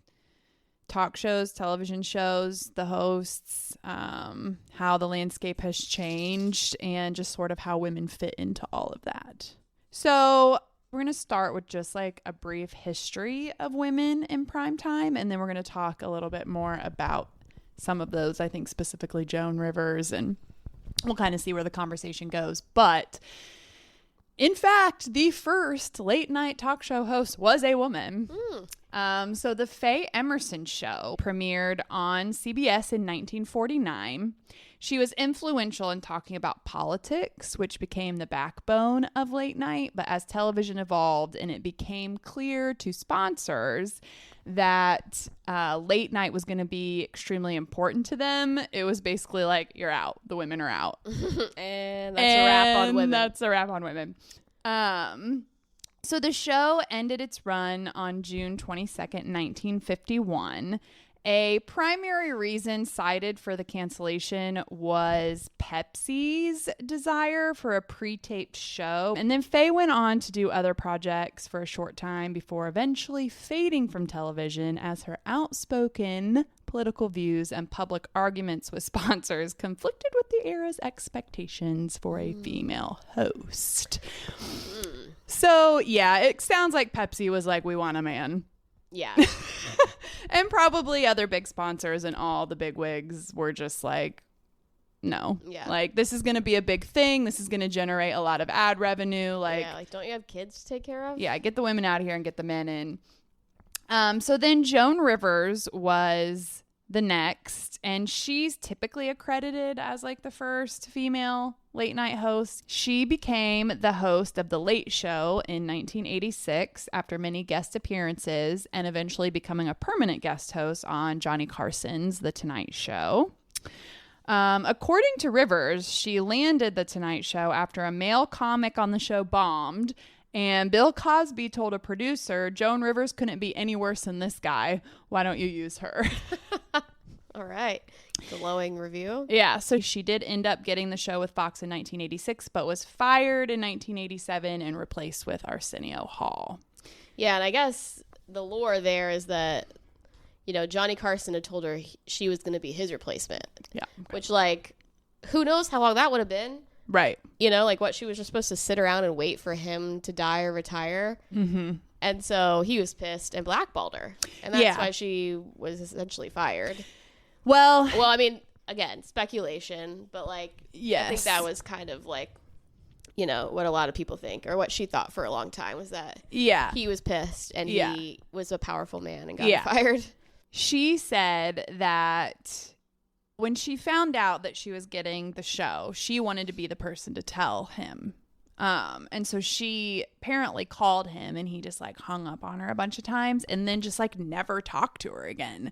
talk shows, television shows, the hosts, how the landscape has changed, and just sort of how women fit into all of that. So we're going to start with just like a brief history of women in prime time, and then we're going to talk a little bit more about some of those, I think specifically Joan Rivers, and we'll kind of see where the conversation goes. But in fact, the first late night talk show host was a woman. So the Faye Emerson Show premiered on CBS in 1949. She was influential in talking about politics, which became the backbone of late night. But as television evolved and it became clear to sponsors that late night was going to be extremely important to them, it was basically like, you're out. The women are out. And that's a wrap on women. That's a wrap on women. So the show ended its run on June 22nd, 1951. A primary reason cited for the cancellation was Pepsi's desire for a pre-taped show. And then Faye went on to do other projects for a short time before eventually fading from television as her outspoken political views and public arguments with sponsors conflicted with the era's expectations for a female host. So, yeah, it sounds like Pepsi was like, we want a man. Yeah. And probably other big sponsors and all the big wigs were just like, no. Yeah. Like, this is going to be a big thing. This is going to generate a lot of ad revenue. Like, yeah, like, don't you have kids to take care of? yeah, get the women out of here and get the men in. So then Joan Rivers was the next, and she's typically accredited as like the first female late night host. She became the host of The Late Show in 1986 after many guest appearances and eventually becoming a permanent guest host on Johnny Carson's The Tonight Show. According to Rivers, she landed The Tonight Show after a male comic on the show bombed, and Bill Cosby told a producer, Joan Rivers couldn't be any worse than this guy. Why don't you use her? All right. Glowing review. Yeah, so she did end up getting the show with Fox in 1986, but was fired in 1987 and replaced with Arsenio Hall. Yeah, and I guess the lore there is that, you know, Johnny Carson had told her she was going to be his replacement. Yeah. Which, like, who knows how long that would have been? Right. You know, like, what, she was just supposed to sit around and wait for him to die or retire? Mm-hmm. And so he was pissed and blackballed her. And that's why she was essentially fired. Well, I mean, again, speculation, but, like, yes. I think that was kind of, like, you know, what a lot of people think, or what she thought for a long time, was that he was pissed and he was a powerful man and got fired. She said that when she found out that she was getting the show, she wanted to be the person to tell him. And so she apparently called him and he just like hung up on her a bunch of times and then just like never talked to her again.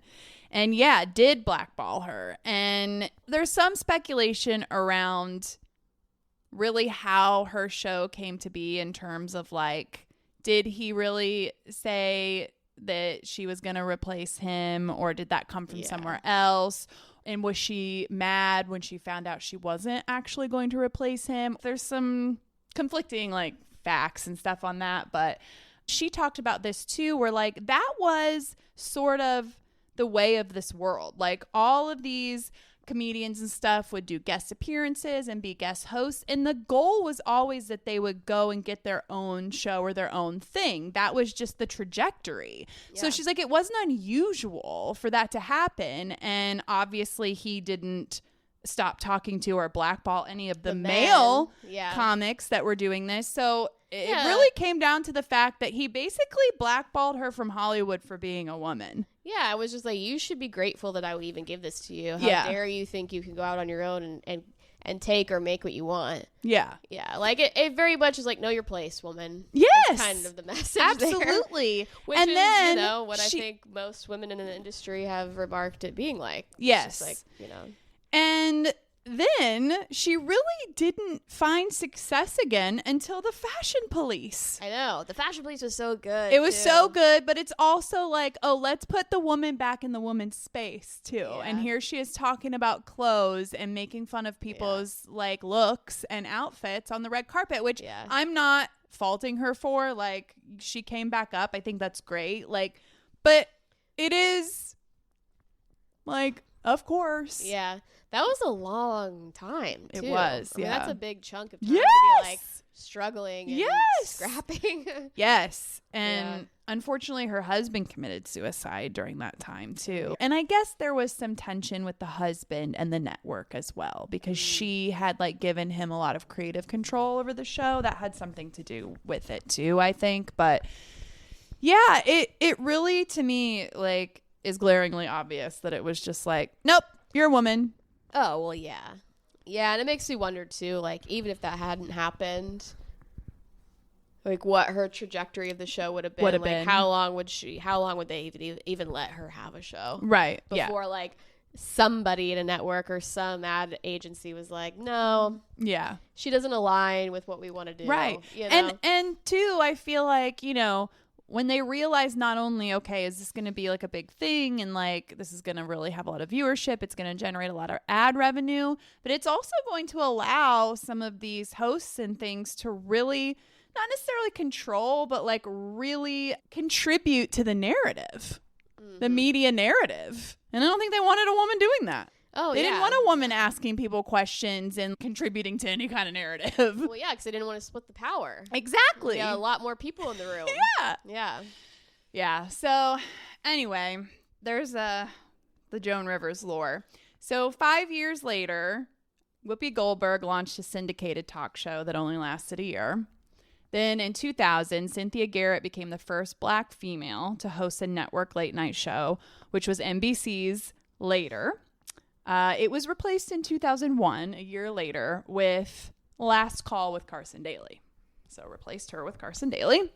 And yeah, did blackball her. And there's some speculation around really how her show came to be in terms of like, did he really say that she was going to replace him, or did that come from somewhere else? And was she mad when she found out she wasn't actually going to replace him? There's some conflicting like facts and stuff on that, but she talked about this too, where like that was sort of the way of this world. Like all of these comedians and stuff would do guest appearances and be guest hosts, and the goal was always that they would go and get their own show or their own thing. That was just the trajectory. So she's like, it wasn't unusual for that to happen, and obviously he didn't stop talking to or blackball any of the male comics that were doing this. So it really came down to the fact that he basically blackballed her from Hollywood for being a woman. Yeah, I was just like, you should be grateful that I would even give this to you. How dare you think you can go out on your own and take or make what you want? Yeah. Yeah, like it very much is like, know your place, woman. Yes. That's kind of the message absolutely. there. Which and is, then you know, what I think most women in the industry have remarked it being like. Yes. It's just like, you know. And then she really didn't find success again until the Fashion Police. I know. The Fashion Police was so good. It was so good, but it's also like, oh, let's put the woman back in the woman's space too. Yeah. And here she is talking about clothes and making fun of people's like looks and outfits on the red carpet, which I'm not faulting her for. Like, she came back up. I think that's great. Like, but it is like, of course. Yeah. That was a long time, too. It was, I mean, that's a big chunk of time to be, like, struggling and scrapping. Yes. And unfortunately, her husband committed suicide during that time, too. Yeah. And I guess there was some tension with the husband and the network as well, because she had, like, given him a lot of creative control over the show. That had something to do with it, too, I think. But, yeah, it really, to me, like, is glaringly obvious that it was just like, nope, you're a woman. Oh, well, yeah. Yeah, and it makes me wonder, too, like, even if that hadn't happened, like, what her trajectory of the show would have been. How long would they even let her have a show? Right, before, like, somebody in a network or some ad agency was like, no. Yeah. She doesn't align with what we want to do. Right. You know? And, too, I feel like, you know, when they realize not only, okay, is this going to be like a big thing and like this is going to really have a lot of viewership, it's going to generate a lot of ad revenue, but it's also going to allow some of these hosts and things to really not necessarily control, but like really contribute to the narrative, the media narrative. And I don't think they wanted a woman doing that. Oh, they didn't want a woman asking people questions and contributing to any kind of narrative. Well, yeah, because they didn't want to split the power. Exactly. Yeah, a lot more people in the room. Yeah. Yeah. Yeah. So, anyway, there's the Joan Rivers lore. So 5 years later, Whoopi Goldberg launched a syndicated talk show that only lasted a year. Then in 2000, Cynthia Garrett became the first Black female to host a network late night show, which was NBC's Later. It was replaced in 2001, a year later, with Last Call with Carson Daly. So replaced her with Carson Daly.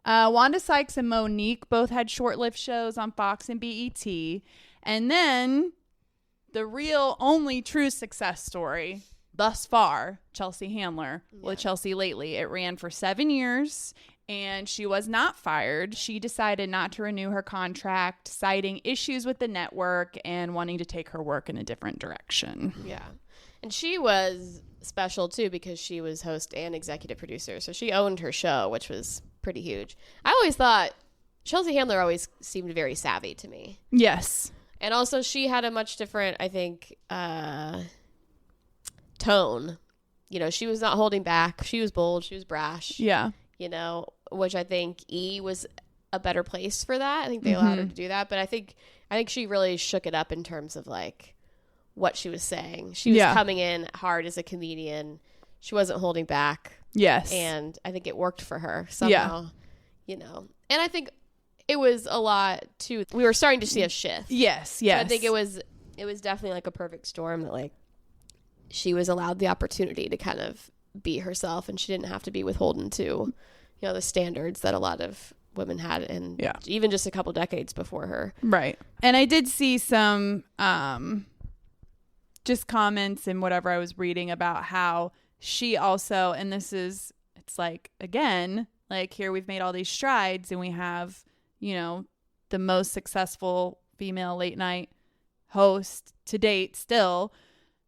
Wanda Sykes and Monique both had short-lived shows on Fox and BET. And then the real only true success story thus far, Chelsea Handler with Chelsea Lately. It ran for 7 years and she was not fired. She decided not to renew her contract, citing issues with the network and wanting to take her work in a different direction. Yeah. And she was special too because she was host and executive producer. So she owned her show, which was pretty huge. I always thought Chelsea Handler always seemed very savvy to me. Yes. And also she had a much different, I think, tone. You know, she was not holding back. She was bold. She was brash. Yeah. You know, which I think E was a better place for that. I think they allowed her to do that. But I think she really shook it up in terms of like what she was saying. She was coming in hard as a comedian. She wasn't holding back. Yes. And I think it worked for her somehow, you know. And I think it was a lot too. We were starting to see a shift. Yes, yes. So I think it was definitely like a perfect storm that like she was allowed the opportunity to kind of be herself and she didn't have to be withholden to, you know, the standards that a lot of women had and even just a couple decades before her. Right. And I did see some just comments and whatever I was reading about how she also, and it's like, again, like here we've made all these strides and we have, you know, the most successful female late night host to date still,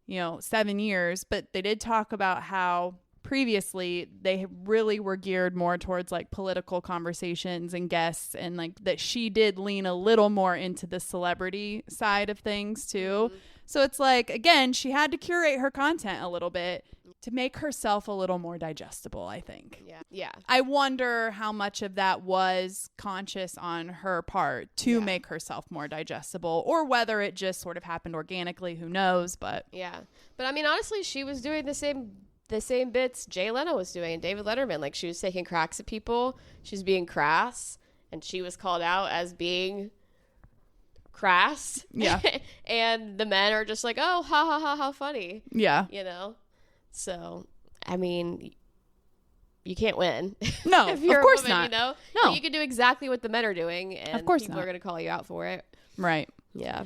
you know, 7 years. But they did talk about how previously they really were geared more towards like political conversations and guests, and like that she did lean a little more into the celebrity side of things too. So it's like, again, she had to curate her content a little bit to make herself a little more digestible, I think. Yeah. I wonder how much of that was conscious on her part to make herself more digestible, or whether it just sort of happened organically. Who knows? But yeah. But I mean, honestly, she was doing the same bits Jay Leno was doing and David Letterman. Like she was taking cracks at people. She's being crass, and she was called out as being crass. Yeah. And the men are just like, oh, ha ha ha, how funny. Yeah. You know? So, I mean, you can't win. No, if you're of course a woman, not. You know? No. You can do exactly what the men are doing, and of course people not. are going to call you out for it. Right. Yeah.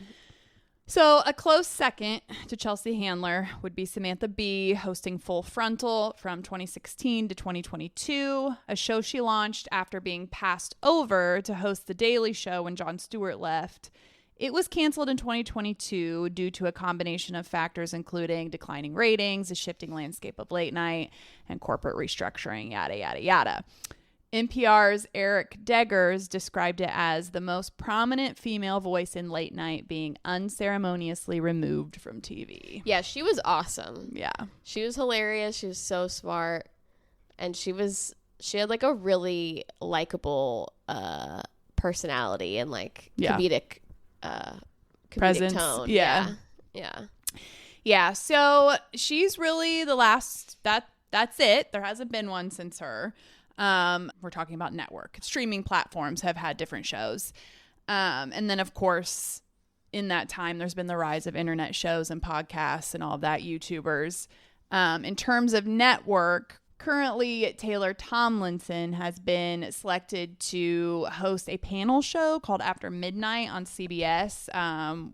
So a close second to Chelsea Handler would be Samantha Bee, hosting Full Frontal from 2016 to 2022, a show she launched after being passed over to host The Daily Show when Jon Stewart left. It was canceled in 2022 due to a combination of factors, including declining ratings, a shifting landscape of late night, and corporate restructuring, yada, yada, yada. NPR's Eric Deggers described it as the most prominent female voice in late night being unceremoniously removed from TV. Yeah, she was awesome. Yeah. She was hilarious. She was so smart. And she had like a really likable personality and like comedic presence. Tone. Yeah. Yeah. So she's really the last, that's it. There hasn't been one since her. We're talking about network. Streaming platforms have had different shows. And then, of course, in that time, there's been the rise of internet shows and podcasts and all of that, YouTubers. In terms of network, currently Taylor Tomlinson has been selected to host a panel show called After Midnight on CBS,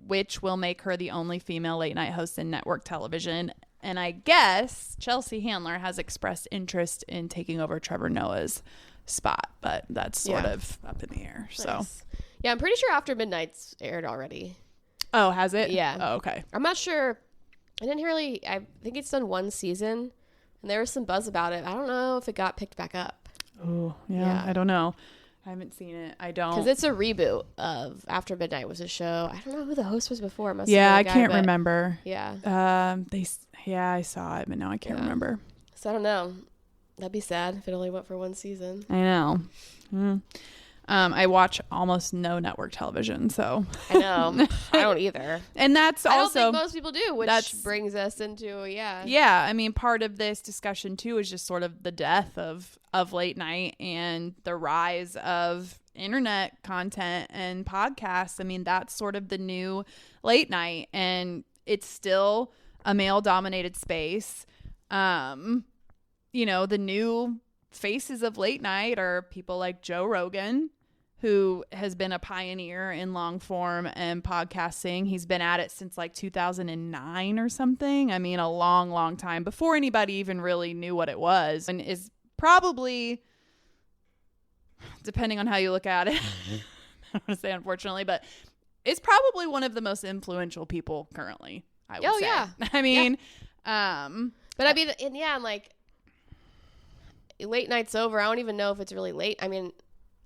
which will make her the only female late night host in network television. And I guess Chelsea Handler has expressed interest in taking over Trevor Noah's spot, but that's sort of up in the air. Nice. So, yeah, I'm pretty sure After Midnight's aired already. Oh, has it? Yeah. Oh, okay. I'm not sure. I think it's done one season, and there was some buzz about it. I don't know if it got picked back up. Oh, yeah. I don't know. I haven't seen it. I don't. Because it's a reboot of After Midnight was a show. I don't know who the host was before. It must I have been a guy, can't remember. Yeah. I saw it, but now I can't remember. So I don't know. That'd be sad if it only went for one season. I know. I watch almost no network television, so I know. I don't either. And that's I also, don't think most people do, which brings us into yeah. I mean, part of this discussion too is just sort of the death of late night and the rise of internet content and podcasts. I mean, that's sort of the new late night, and it's still a male dominated space. You know, the new faces of late night are people like Joe Rogan, who has been a pioneer in long form and podcasting. He's been at it since like 2009 or something. I mean, a long, long time before anybody even really knew what it was, and is probably, depending on how you look at it, I don't want to say unfortunately, but it's probably one of the most influential people currently, I would say. Yeah. I mean, but I mean, and like, late night's over. I don't even know if it's really late. I mean,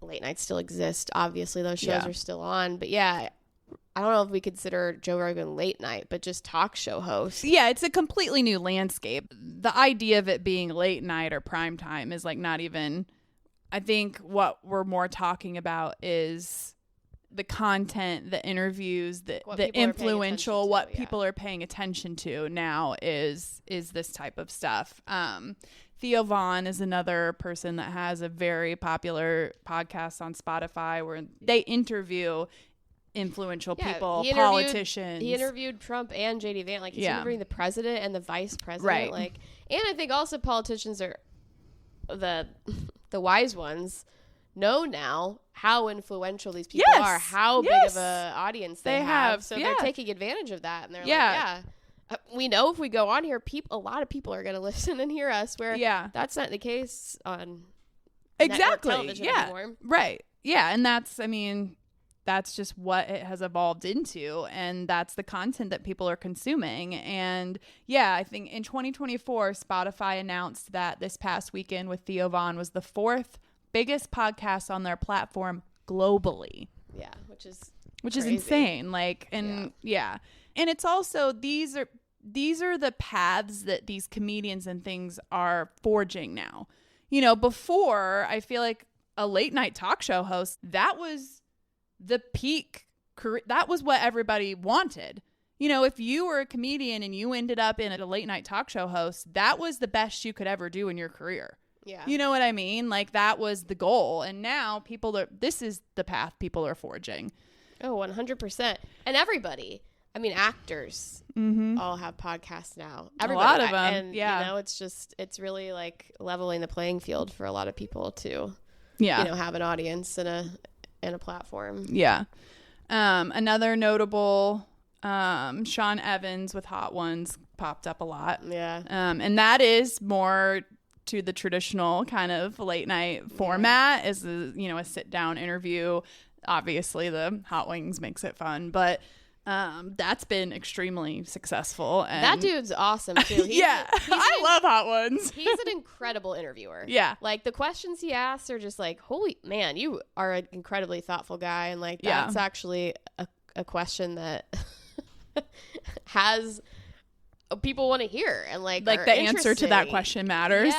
late nights still exist. Obviously, those shows are still on. But yeah, I don't know if we consider Joe Rogan late night, but just talk show host. Yeah, it's a completely new landscape. The idea of it being late night or prime time is like not even, I think what we're more talking about is the content, the interviews, the influential, what people are paying attention to now is this type of stuff. Theo Vaughn is another person that has a very popular podcast on Spotify where they interview influential people, politicians. He interviewed Trump and JD Vance. Like, he's interviewing the president and the vice president. Right. Like, and I think also politicians are the wise ones know now how influential these people are, how big of a audience they have. So they're taking advantage of that, and they're like, we know if we go on here, a lot of people are going to listen and hear us, where that's not the case on network television anymore. Right. Yeah. And that's just what it has evolved into. And that's the content that people are consuming. And yeah, I think in 2024, Spotify announced that this past weekend with Theo Vaughn was the 4th biggest podcast on their platform globally. Yeah. Which is crazy. Insane. Like, and and it's also, these are the paths that these comedians and things are forging now. You know, before, I feel like a late night talk show host, that was the peak career. That was what everybody wanted. You know, if you were a comedian and you ended up in a late night talk show host, that was the best you could ever do in your career. Yeah. You know what I mean? Like, that was the goal. And now this is the path people are forging. Oh, 100%. And everybody. I mean, actors all have podcasts now. Everybody, a lot of them. And, you know, it's really like leveling the playing field for a lot of people to, you know, have an audience and a platform. Yeah. Another notable, Sean Evans with Hot Ones popped up a lot. Yeah. And that is more to the traditional kind of late night format, is a sit down interview. Obviously the Hot Wings makes it fun, but that's been extremely successful. And that dude's awesome too. I love Hot Ones. He's an incredible interviewer. Yeah. Like, the questions he asks are just like, holy man, you are an incredibly thoughtful guy. And like, that's actually a question that has people want to hear, and like the answer to that question matters.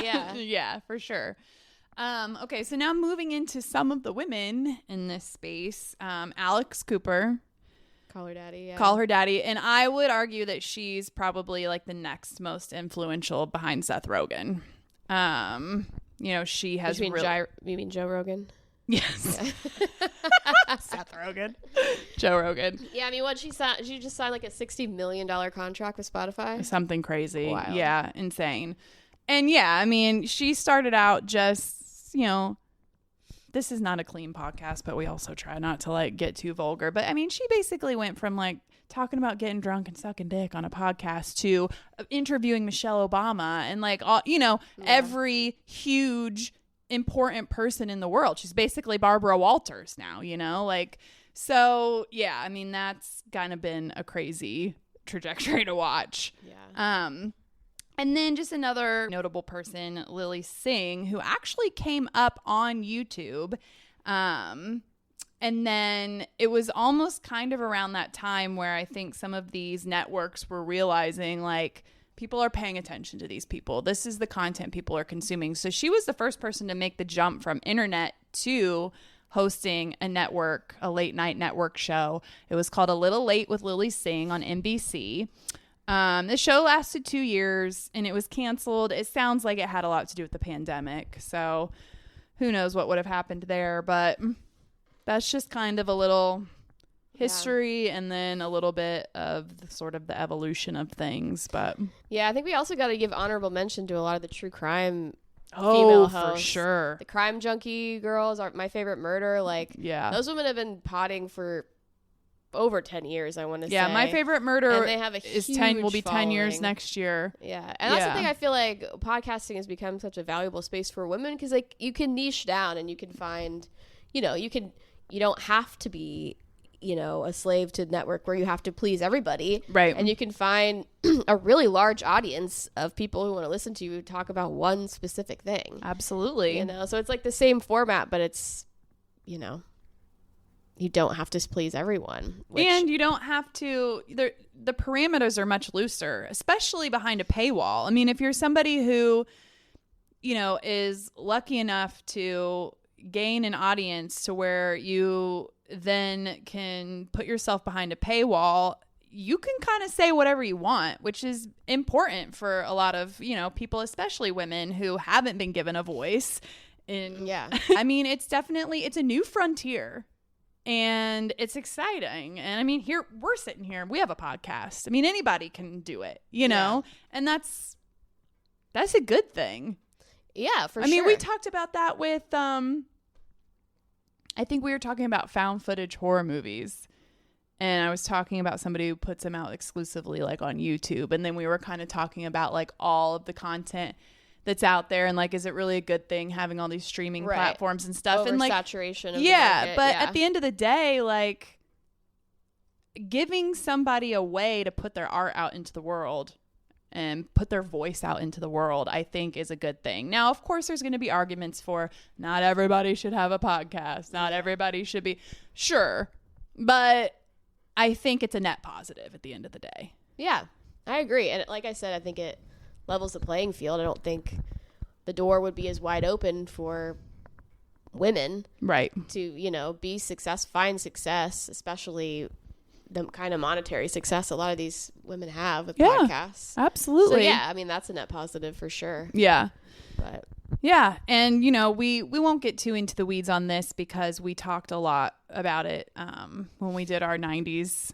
Yeah, for sure. Okay, so now moving into some of the women in this space. Alex Cooper. Call her daddy. Yeah. Call her daddy. And I would argue that she's probably like the next most influential behind Seth Rogen. You know, she has you mean Joe Rogan? Yes. Yeah. Seth Rogen. Joe Rogan. Yeah, I mean, she just signed like a $60 million contract with Spotify. Something crazy. Wild. Yeah, insane. And yeah, I mean, she started out just, you know, this is not a clean podcast, but we also try not to like get too vulgar. But I mean, she basically went from like talking about getting drunk and sucking dick on a podcast to interviewing Michelle Obama and like, all, you know, every huge important person in the world. She's basically Barbara Walters now, you know, like, so yeah, I mean, that's kind of been a crazy trajectory to watch. Yeah. And then just another notable person, Lily Singh, who actually came up on YouTube. And then it was almost kind of around that time where I think some of these networks were realizing, like, people are paying attention to these people. This is the content people are consuming. So she was the first person to make the jump from internet to hosting a late night network show. It was called A Little Late with Lily Singh on NBC. The show lasted 2 years and it was canceled. It sounds like it had a lot to do with the pandemic. So who knows what would have happened there, but that's just kind of a little history and then a little bit of the evolution of things. But yeah, I think we also got to give honorable mention to a lot of the true crime female hosts. For sure. The Crime Junkie girls are My Favorite Murder. Like, those women have been potting for over 10 years, I want to say. Yeah, My Favorite Murder and they have will be 10 years next year. Yeah. And that's the thing, I feel like podcasting has become such a valuable space for women because, like, you can niche down and you can find, you don't have to be, a slave to network where you have to please everybody. Right. And you can find a really large audience of people who want to listen to you talk about one specific thing. Absolutely. So it's like the same format, but it's, you don't have to please everyone. And you don't have to, the parameters are much looser, especially behind a paywall. I mean, if you're somebody who, is lucky enough to gain an audience to where you then can put yourself behind a paywall, you can kind of say whatever you want, which is important for a lot of, people, especially women who haven't been given a voice. I mean, it's a new frontier and it's exciting. And I mean, here we're sitting here, we have a podcast. I mean, anybody can do it, and that's a good thing. Yeah, for sure. I mean, we talked about that with, I think we were talking about found footage horror movies, and I was talking about somebody who puts them out exclusively like on YouTube. And then we were kind of talking about like all of the content that's out there and like, is it really a good thing having all these streaming platforms and stuff? And like saturation of the market. But at the end of the day, like giving somebody a way to put their art out into the world and put their voice out into the world, I think is a good thing. Now, of course, there's going to be arguments for not everybody should have a podcast. Not everybody should be. Sure. But I think it's a net positive at the end of the day. Yeah, I agree. And like I said, I think it levels the playing field. I don't think the door would be as wide open for women. Right. To, find success, especially the kind of monetary success a lot of these women have with podcasts. Absolutely. So I mean, that's a net positive for sure. Yeah. But yeah. And, we won't get too into the weeds on this because we talked a lot about it when we did our 90s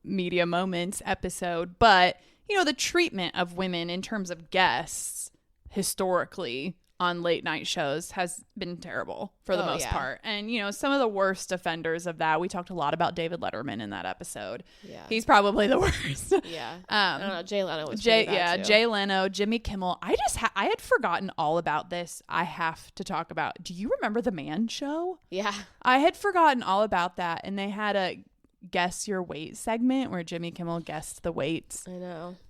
media moments episode. But, the treatment of women in terms of guests historically on late night shows has been terrible for the most part. And, some of the worst offenders of that, we talked a lot about David Letterman in that episode. Yeah. He's probably the worst. Yeah. I don't know. Jay Leno was pretty bad too. Jay Leno, Jimmy Kimmel. I had forgotten all about this. I have to talk about, do you remember The Man Show? Yeah. I had forgotten all about that. And they had a guess your weight segment where Jimmy Kimmel guessed the weights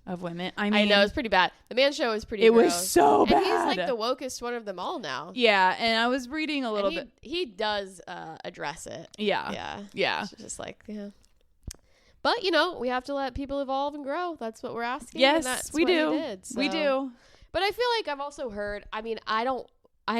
of women. I know, it's pretty bad. The Man Show is pretty gross. Was so bad. And he's like the wokest one of them all now. Yeah, and I was reading a little bit. He does address it. Yeah. It's just like, But, we have to let people evolve and grow. That's what we're asking. Yes, and that's we what do. He did, so. We do. But I feel like I've also heard, I mean, I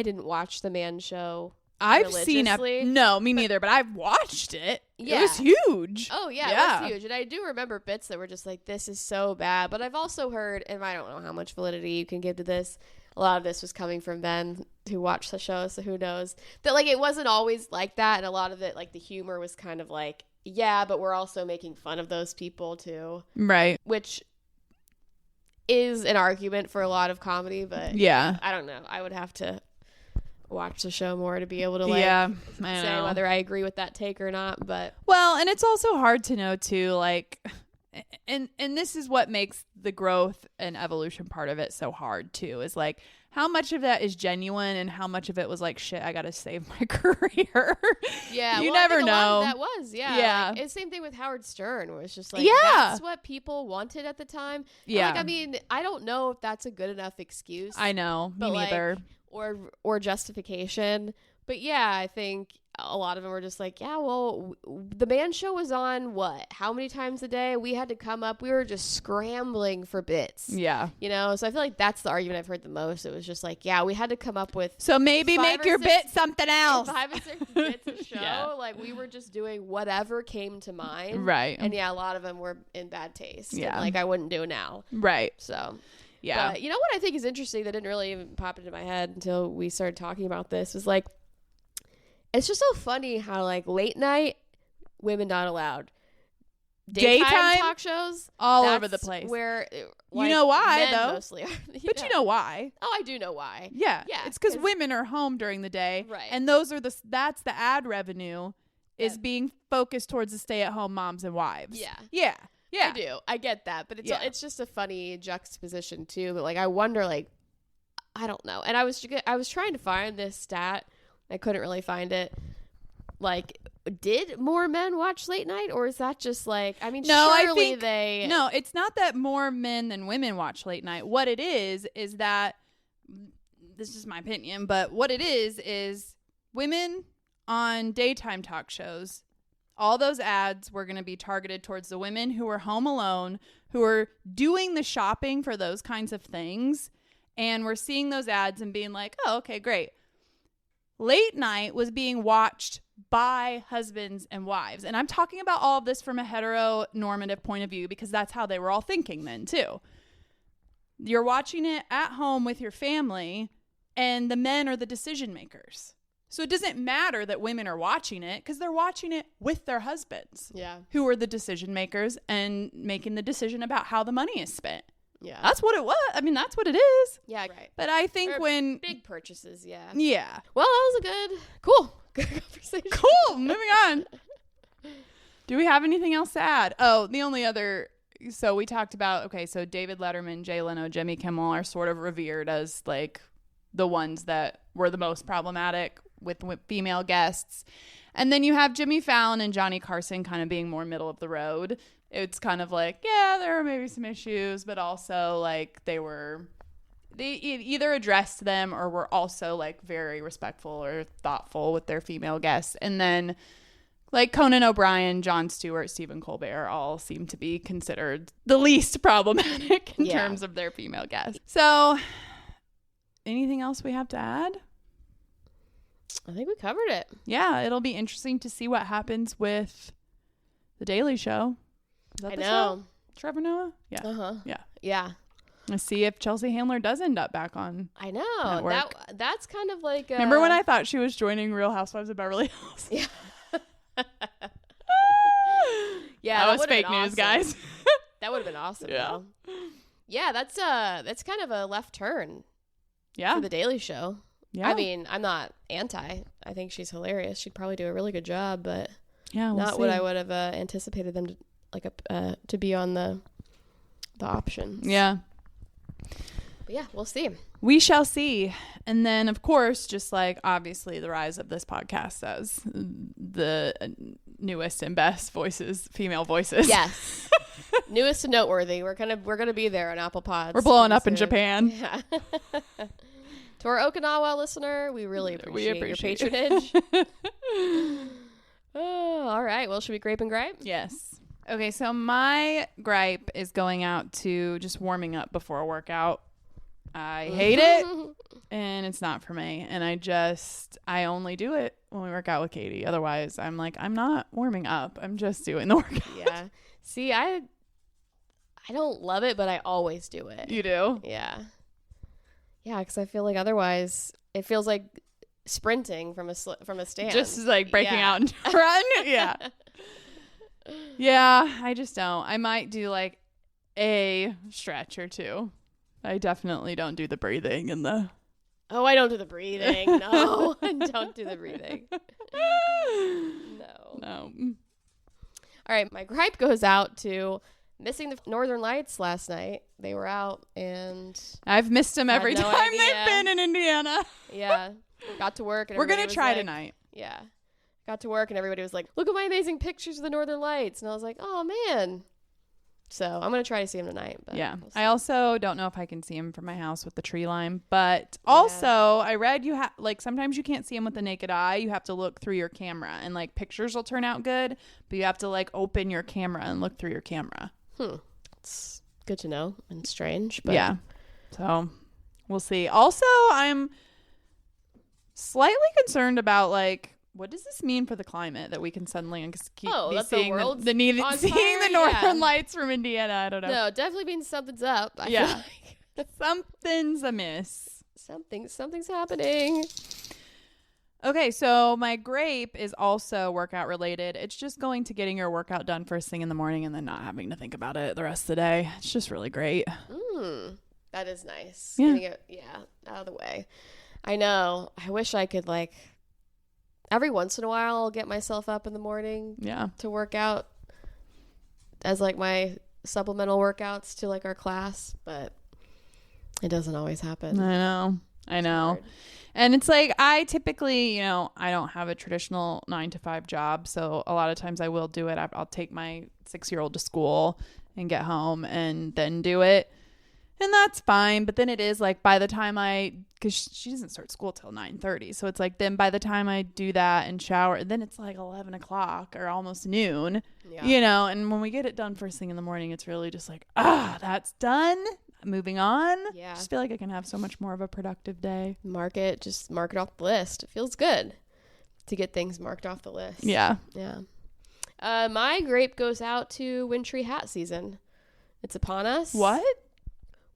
didn't watch The Man Show I've seen no, me neither, but I've watched it. Yeah. It was huge. Oh yeah, it was huge. And I do remember bits that were just like, this is so bad. But I've also heard, and I don't know how much validity you can give to this, a lot of this was coming from Ben who watched the show, so who knows, that like it wasn't always like that, and a lot of it, like the humor was kind of like, yeah, but we're also making fun of those people too. Right. Which is an argument for a lot of comedy, but yeah, I don't know. I would have to watch the show more to be able to say whether I agree with that take or not. But well, and it's also hard to know too, like, and this is what makes the growth and evolution part of it so hard too, is like how much of that is genuine and how much of it was like, shit, I gotta save my career. Yeah, you never know. That was yeah. Like, it's the same thing with Howard Stern, where it's just like, yeah, that's what people wanted at the time. Yeah, and like, I mean, I don't know if that's a good enough excuse. I know, me neither. Or justification. But yeah, I think a lot of them were just like, yeah, well, the man show was on how many times a day? We had to come up. We were just scrambling for bits. Yeah. You know, so I feel like that's the argument I've heard the most. It was just like, yeah, we had to come up with. So maybe make your bit something else. 5 or 6 bits a show. Like, we were just doing whatever came to mind. Right. And yeah, a lot of them were in bad taste. Yeah. And, like, I wouldn't do now. Right. So. Yeah. But you know what I think is interesting that didn't really even pop into my head until we started talking about this was like, it's just so funny how like late night women not allowed. Daytime talk shows all over the place. Where like, you know why men though? Mostly are, but you know why? Oh, I do know why. Yeah. Yeah. It's because women are home during the day. Right. And that's the ad revenue is being focused towards the stay-at-home moms and wives. Yeah. Yeah. Yeah. I do. I get that. But it's just a funny juxtaposition too. But like I wonder, like, I don't know. And I was trying to find this stat. I couldn't really find it. Like, did more men watch late night, or is that just like? I mean, no, surely No, it's not that more men than women watch late night. What it is that this is my opinion, but what it is women on daytime talk shows. All those ads were going to be targeted towards the women who are home alone, who are doing the shopping for those kinds of things, and we're seeing those ads and being like, "Oh, okay, great." Late night was being watched by husbands and wives. And I'm talking about all of this from a heteronormative point of view because that's how they were all thinking then too. You're watching it at home with your family and the men are the decision makers. So it doesn't matter that women are watching it because they're watching it with their husbands. Yeah. Who are the decision makers and making the decision about how the money is spent. Yeah. That's what it was. I mean, that's what it is. Yeah, right. But I think when big purchases, yeah. Yeah. Well, that was a good conversation. Cool. Moving on. Do we have anything else to add? Oh, the only other. So we talked about, so David Letterman, Jay Leno, Jimmy Kimmel are sort of revered as like the ones that were the most problematic with female guests. And then you have Jimmy Fallon and Johnny Carson kind of being more middle of the road. It's kind of like, yeah, there were maybe some issues, but also like they either addressed them or were also like very respectful or thoughtful with their female guests. And then like Conan O'Brien, Jon Stewart, Stephen Colbert all seem to be considered the least problematic in terms of their female guests. So anything else we have to add? I think we covered it. Yeah, it'll be interesting to see what happens with The Daily Show. Is that I the know. show? Trevor Noah? Yeah. Uh-huh. Yeah. Yeah. Let's see if Chelsea Handler does end up back on. I know. That's kind of like Remember when I thought she was joining Real Housewives of Beverly Hills? Yeah. Yeah, that was fake news, awesome. Guys. That would have been awesome. Yeah. Though. Yeah, that's kind of a left turn. Yeah. For The Daily Show. Yeah. I mean, I'm not anti. I think she's hilarious. She'd probably do a really good job, but yeah, not what I would have anticipated them to to be on the options. Yeah. But yeah, we'll see. We shall see. And then, of course, just like obviously the rise of this podcast as the newest and best voices, female voices. Yes. Newest and noteworthy. We're gonna be there on Apple Pods. We're blowing up in Japan. Yeah. To our Okinawa listener, we really appreciate your patronage. Oh, all right. Well, should we grape and gripe? Yes. Okay, so my gripe is going out to just warming up before a workout. I hate it, and it's not for me. And I only do it when we work out with Katie. Otherwise, I'm like, I'm not warming up. I'm just doing the workout. Yeah. See, I don't love it, but I always do it. You do? Yeah. Yeah, because I feel like otherwise it feels like sprinting from a stand. Just like breaking out and run. Yeah. Yeah, I just don't. I might do like a stretch or two. I definitely don't do the breathing and the... Oh, I don't do the breathing. No, I don't do the breathing. No. All right, my gripe goes out to missing the Northern Lights last night. They were out and... I've missed them every time idea. they've been in Indiana. Yeah. Got to work. And we're going to try like, tonight. Yeah. Got to work and everybody was like, look at my amazing pictures of the Northern Lights. And I was like, oh, man. So I'm going to try to see him tonight. But Yeah. we'll see. I also don't know if I can see him from my house with the tree line. But also, I read you have, like, sometimes you can't see him with the naked eye. You have to look through your camera. And, like, pictures will turn out good. But you have to, like, open your camera and look through your camera. It's good to know and strange. But Yeah. So we'll see. Also, I'm slightly concerned about, like, what does this mean for the climate that we can suddenly keep that seeing the world's seeing on the fire? northern Yeah. lights from Indiana? I don't know. No, definitely means something's up. I feel Yeah. like Something's amiss. something's happening. Okay, so my grape is also workout related. It's just going to getting your workout done first thing in the morning and then not having to think about it the rest of the day. It's just really great. That is nice. Yeah. Getting it, out of the way. I know. I wish I could, like, every once in a while I'll get myself up in the morning to work out as, like, my supplemental workouts to, like, our class, but it doesn't always happen. I know. And it's like, I typically, I don't have a traditional 9-to-5 job. So a lot of times I will do it. I'll take my 6-year-old to school and get home and then do it. And that's fine. But then it is like by the time because she doesn't start school till 9:30. So it's like then by the time I do that and shower, then it's like 11 o'clock or almost noon, and when we get it done first thing in the morning, it's really just like, that's done. Moving on. Yeah. Just feel like I can have so much more of a productive day. Mark it off the list. It feels good to get things marked off the list. Yeah. Yeah. My grape goes out to wintry hat season. It's upon us. What?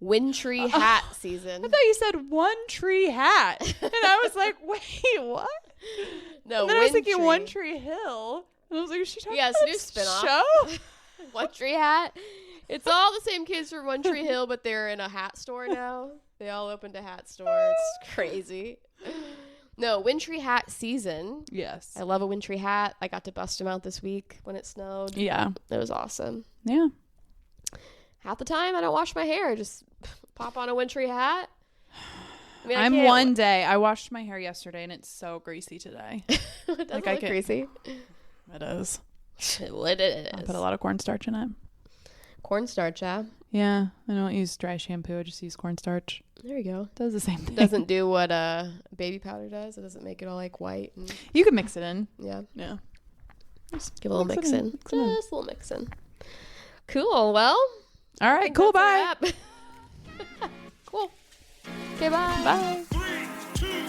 Wintry hat season. I thought you said one tree hat. And I was like, wait, what? No, and then I was thinking One Tree Hill. And I was like, is she talking about it's a new this spinoff. show? One Tree Hat. It's all the same kids from One Tree Hill, but they're in a hat store now. They all opened a hat store. It's crazy. No, wintry hat season. Yes. I love a wintry hat. I got to bust them out this week when it snowed. Yeah. It was awesome. Yeah. Half the time, I don't wash my hair. I just pop on a wintry hat. I mean, I'm one day. I washed my hair yesterday, and it's so greasy today. It doesn't look greasy. It is. It is. I put a lot of cornstarch in it. Cornstarch, yeah. Yeah. I don't use dry shampoo. I just use cornstarch. There you go. It does the same thing. Doesn't do what baby powder does. It doesn't make it all like white. And, You can mix it in. yeah. Yeah. Just give a little mix in. Just a little mix in. Cool. Well. All right. Cool. Bye. Cool. Okay, bye. Bye. 3, 2,